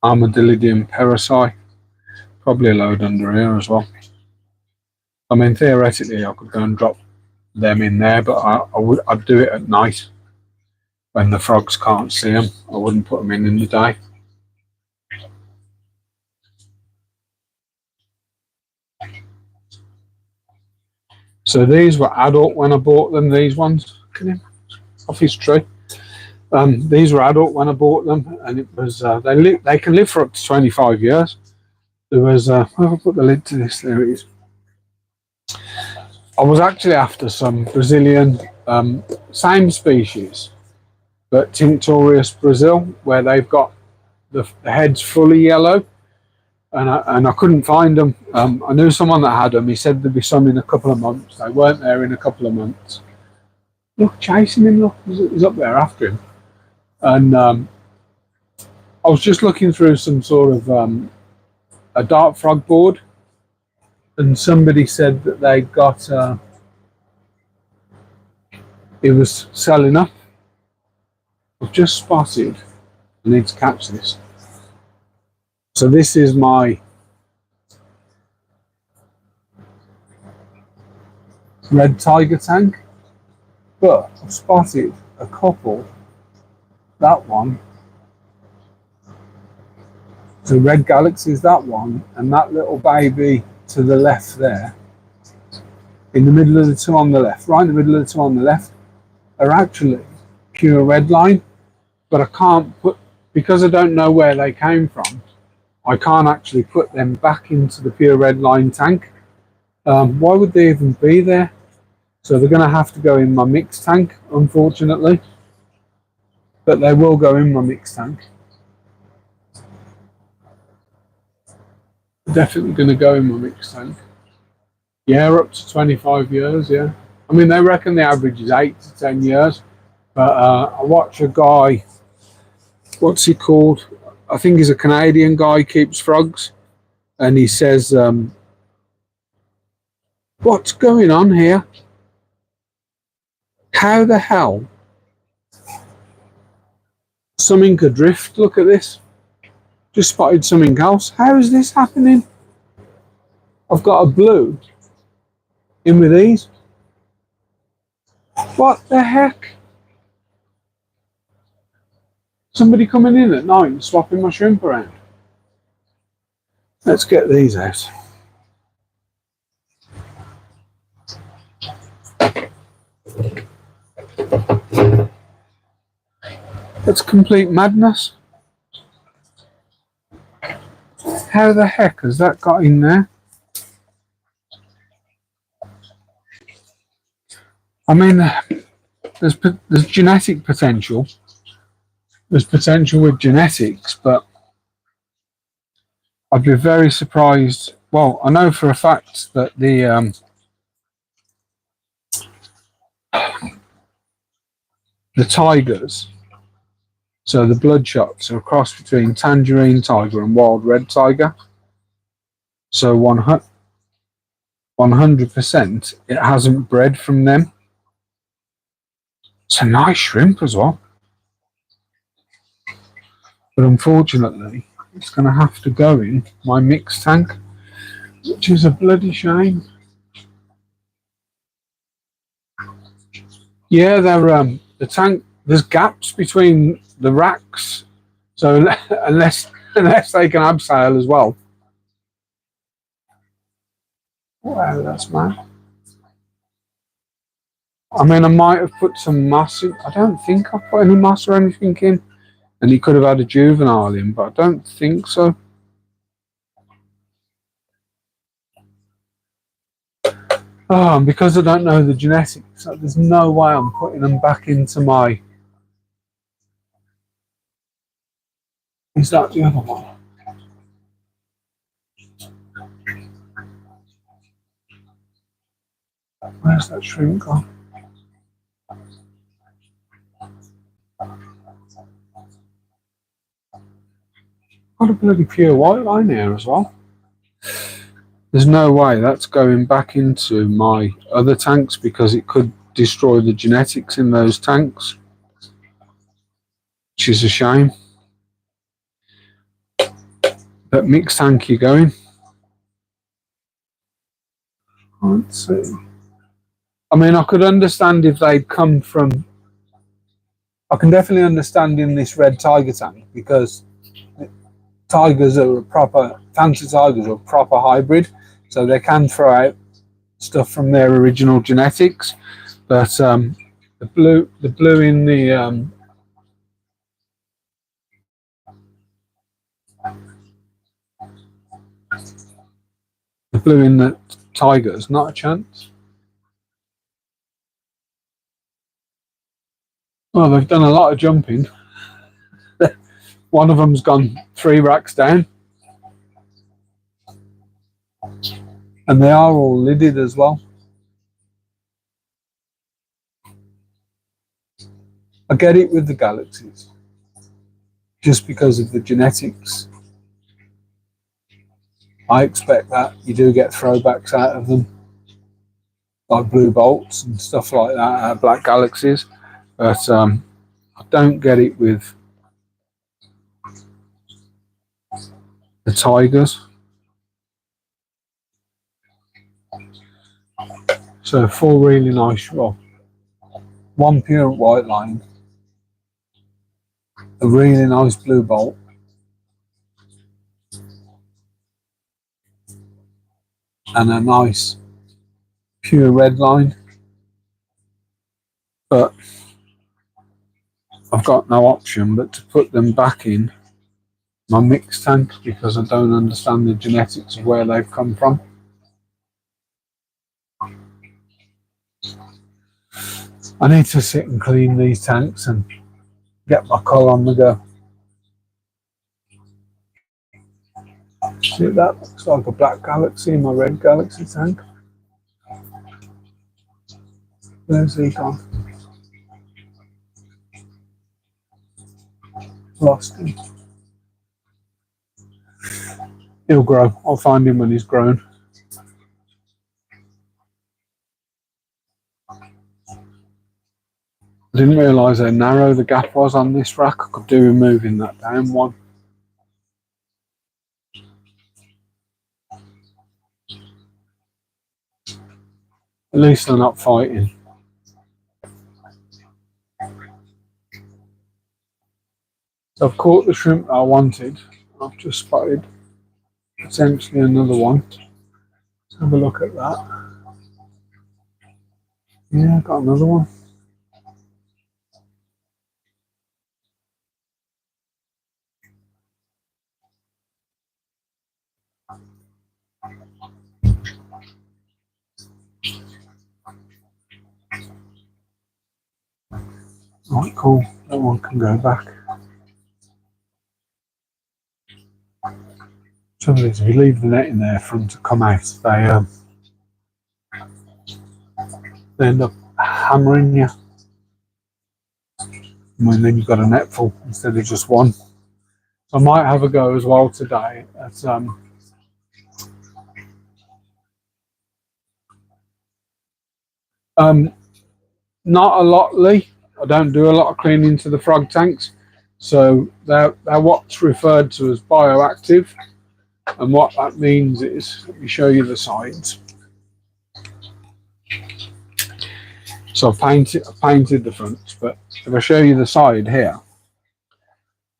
Armadillidium Peroxide, probably a load under here as well. I mean, theoretically, I could go and drop them in there, but I'd do it at night when the frogs can't see them. I wouldn't put them in the day. So these were adult when I bought them. These ones, off his tree. These were adult when I bought them, and it was they can live for up to 25 years. There was where have I put the lid to this? There it is. I was actually after some Brazilian, same species, but Tinctorius Brazil, where they've got the heads fully yellow, and I couldn't find them. I knew someone that had them. He said there'd be some in a couple of months. They weren't there in a couple of months. Look, chasing him. Look, he's up there after him. And I I was just looking through some sort of a dart frog board, and somebody said that they got it was selling up. I've just spotted. I need to catch this. So this is my red tiger tank, but I've spotted a couple. That one, so red galaxy is that one, and that little baby to the left there, in the middle of the two on the left, right in the middle of the two on the left, are actually pure red line, but I can't put, because I don't know where they came from, I can't actually put them back into the pure red line tank. Why would they even be there? So they're going to have to go in my mixed tank, unfortunately, but they will go in my mixed tank. Definitely going to go in my mixed tank. Yeah, up to 25 years, yeah. I mean, they reckon the average is 8 to 10 years, but I watch a guy, what's he called? I think he's a Canadian guy, keeps frogs, and he says, what's going on here? How the hell? Something adrift, look at this. Just spotted something else. How is this happening? I've got a blue in with these. What the heck? Somebody coming in at night and swapping my shrimp around. Let's get these out. That's complete madness. How the heck has that got in there? I mean, there's genetic potential. There's potential with genetics, but I'd be very surprised. Well, I know for a fact that the tigers, so the bloodshots, are a cross between tangerine tiger and wild red tiger. So 100% it hasn't bred from them. It's a nice shrimp as well. But unfortunately, it's going to have to go in my mixed tank, which is a bloody shame. Yeah, they're the tank. There's gaps between the racks, so unless they can abseil as well. Wow, that's mad. I mean, I might have put some moss in. I don't think I put any moss or anything in, and he could have had a juvenile in, but I don't think so. Oh, and because I don't know the genetics, there's no way I'm putting them back into my... Is that the other one? Where's that shrimp gone? Got a bloody pure white line here as well. There's no way that's going back into my other tanks because it could destroy the genetics in those tanks, which is a shame. But mixed tank you going. Let's see. I mean, I could understand if they'd come from... I can definitely understand in this red tiger tank because tigers are a proper... Fancy tigers are a proper hybrid, so they can throw out stuff from their original genetics. But the blue in the... the blue in the tigers, not a chance. Well, they've done a lot of jumping. One of them's gone 3 racks down. And they are all lidded as well. I get it with the galaxies. just because of the genetics. I expect that you do get throwbacks out of them, like blue bolts and stuff like that, black galaxies, but I don't get it with the tigers. So 4 really nice, well, 1 pure white line, a really nice blue bolt, and a nice pure red line. But I've got no option but to put them back in my mixed tank because I don't understand the genetics of where they've come from. I need to sit and clean these tanks and get my cull on the go. See, that looks like a black galaxy in my red galaxy tank. Where's he gone? Lost him. He'll grow. I'll find him when he's grown. I didn't realise how narrow the gap was on this rack. I could do with moving that down one. At least they're not fighting. So I've caught the shrimp I wanted. I've just spotted potentially another one. Let's have a look at that. Yeah, I got another one. Right, cool. That one can go back. Trouble is, if you leave the net in there for them to come out, they end up hammering you. And then you've got a net full instead of just one. So I might have a go as well today at not a lot, Lee. I don't do a lot of cleaning to the frog tanks. So they're what's referred to as bioactive. And what that means is, let me show you the sides. So I've painted the fronts, but if I show you the side here,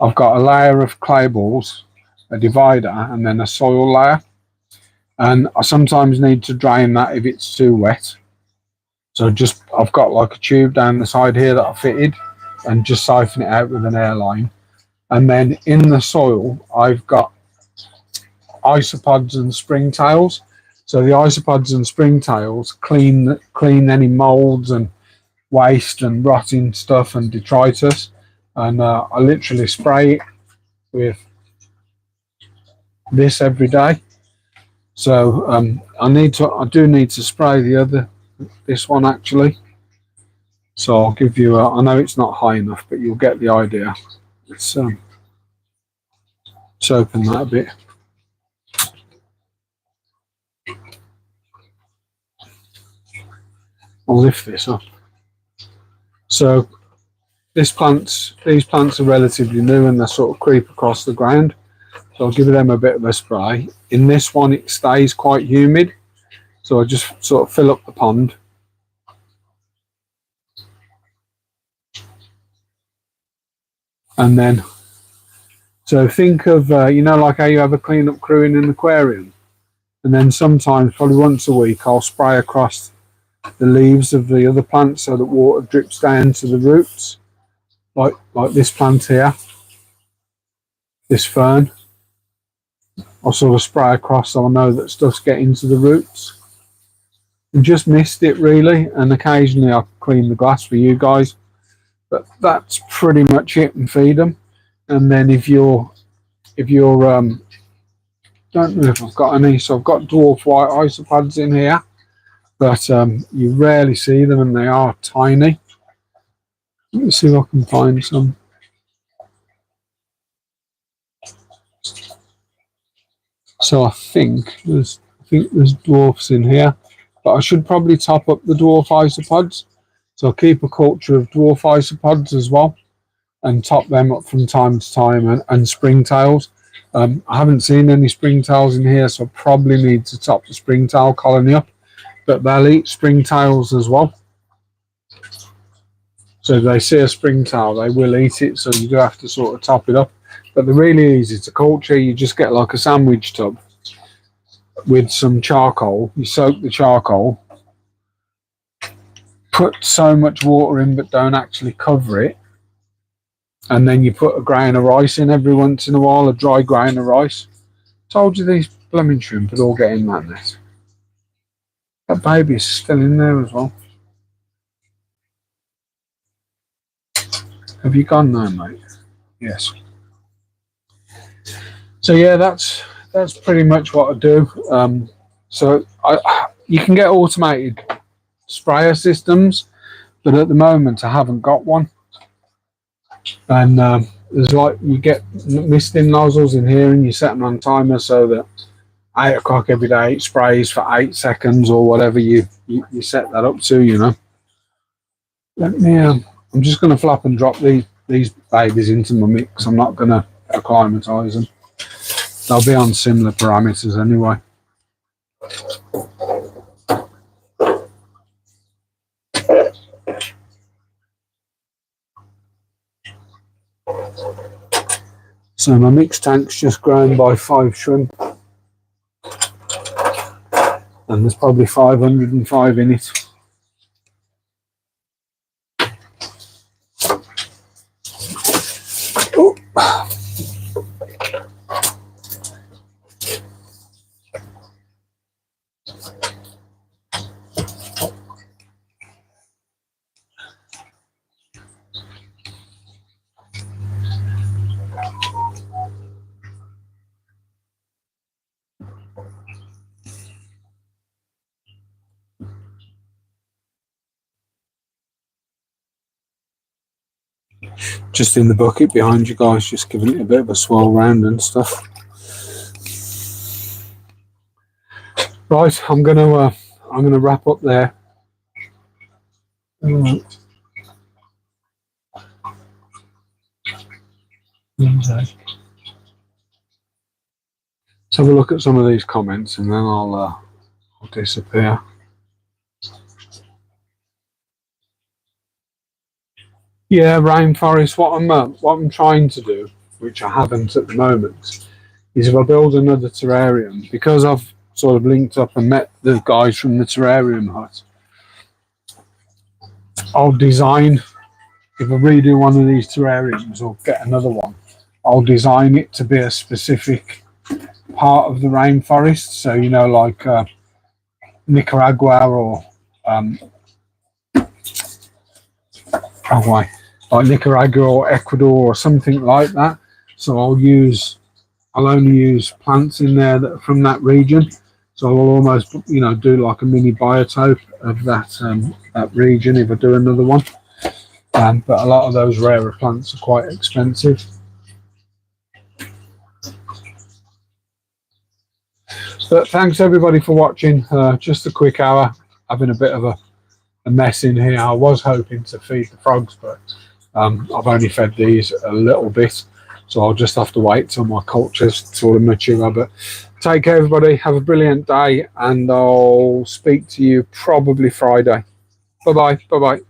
I've got a layer of clay balls, a divider, and then a soil layer. And I sometimes need to drain that if it's too wet. So I've got like a tube down the side here that I fitted and just siphon it out with an airline. And then in the soil, I've got isopods and springtails. So the isopods and springtails clean any molds and waste and rotting stuff and detritus. And I literally spray it with this every day. So I do need to spray this one actually. So I'll give you I know it's not high enough, but you'll get the idea. Let's open that a bit. I'll lift this up. So these plants are relatively new and they sort of creep across the ground. So I'll give them a bit of a spray. In this one, it stays quite humid. So I just sort of fill up the pond. And then, so think of, you know, like how you have a clean-up crew in an aquarium. And then sometimes, probably once a week, I'll spray across the leaves of the other plants so that water drips down to the roots. Like this plant here, this fern. I'll sort of spray across so I know that stuff's getting to the roots. And just missed it really, and occasionally I'll clean the glass for you guys. But that's pretty much it, and feed them. And then if you're don't know if I've got any, so I've got dwarf white isopods in here, but you rarely see them and they are tiny. Let me see if I can find some. So I think there's dwarfs in here, but I should probably top up the dwarf isopods. So I'll keep a culture of dwarf isopods as well, and top them up from time to time, and springtails. I haven't seen any springtails in here, so I probably need to top the springtail colony up, but they'll eat springtails as well. So if they see a springtail, they will eat it, so you do have to sort of top it up. But they're really easy to culture. You just get like a sandwich tub with some charcoal. You soak the charcoal, put so much water in but don't actually cover it, and then you put a grain of rice in every once in a while, a dry grain of rice. Told you these blooming shrimp would all get in that net. That baby's still in there as well. Have you gone now, mate? Yes. So yeah, that's pretty much what I do. So you can get automated sprayer systems, but at the moment I haven't got one. And there's like, you get misting nozzles in here, and you set them on timer so that 8 o'clock every day it sprays for 8 seconds or whatever you set that up to, you know. Let me I'm just going to flap and drop these babies into my mix. I'm not going to acclimatise them. They'll be on similar parameters anyway. So my mix tank's just grown by 5 shrimp, and there's probably 505 in it. Oh. Just in the bucket behind you guys, just giving it a bit of a swirl round and stuff. Right, I'm gonna wrap up there. Let's have a look at some of these comments, and then I'll disappear. Yeah, rainforest. What I'm trying to do, which I haven't at the moment, is if I build another terrarium, because I've sort of linked up and met the guys from the terrarium hut. I'll design, if I redo one of these terrariums or get another one, I'll design it to be a specific part of the rainforest. So, you know, like Nicaragua or like Nicaragua or Ecuador or something like that. So I'll only use plants in there that are from that region. So I'll almost, you know, do like a mini biotope of that region if I do another one. But a lot of those rarer plants are quite expensive. But thanks everybody for watching. Just a quick hour, having a bit of a mess in here. I was hoping to feed the frogs, but I've only fed these a little bit, so I'll just have to wait till my cultures sort of mature. But take care everybody, have a brilliant day, and I'll speak to you probably Friday. Bye bye.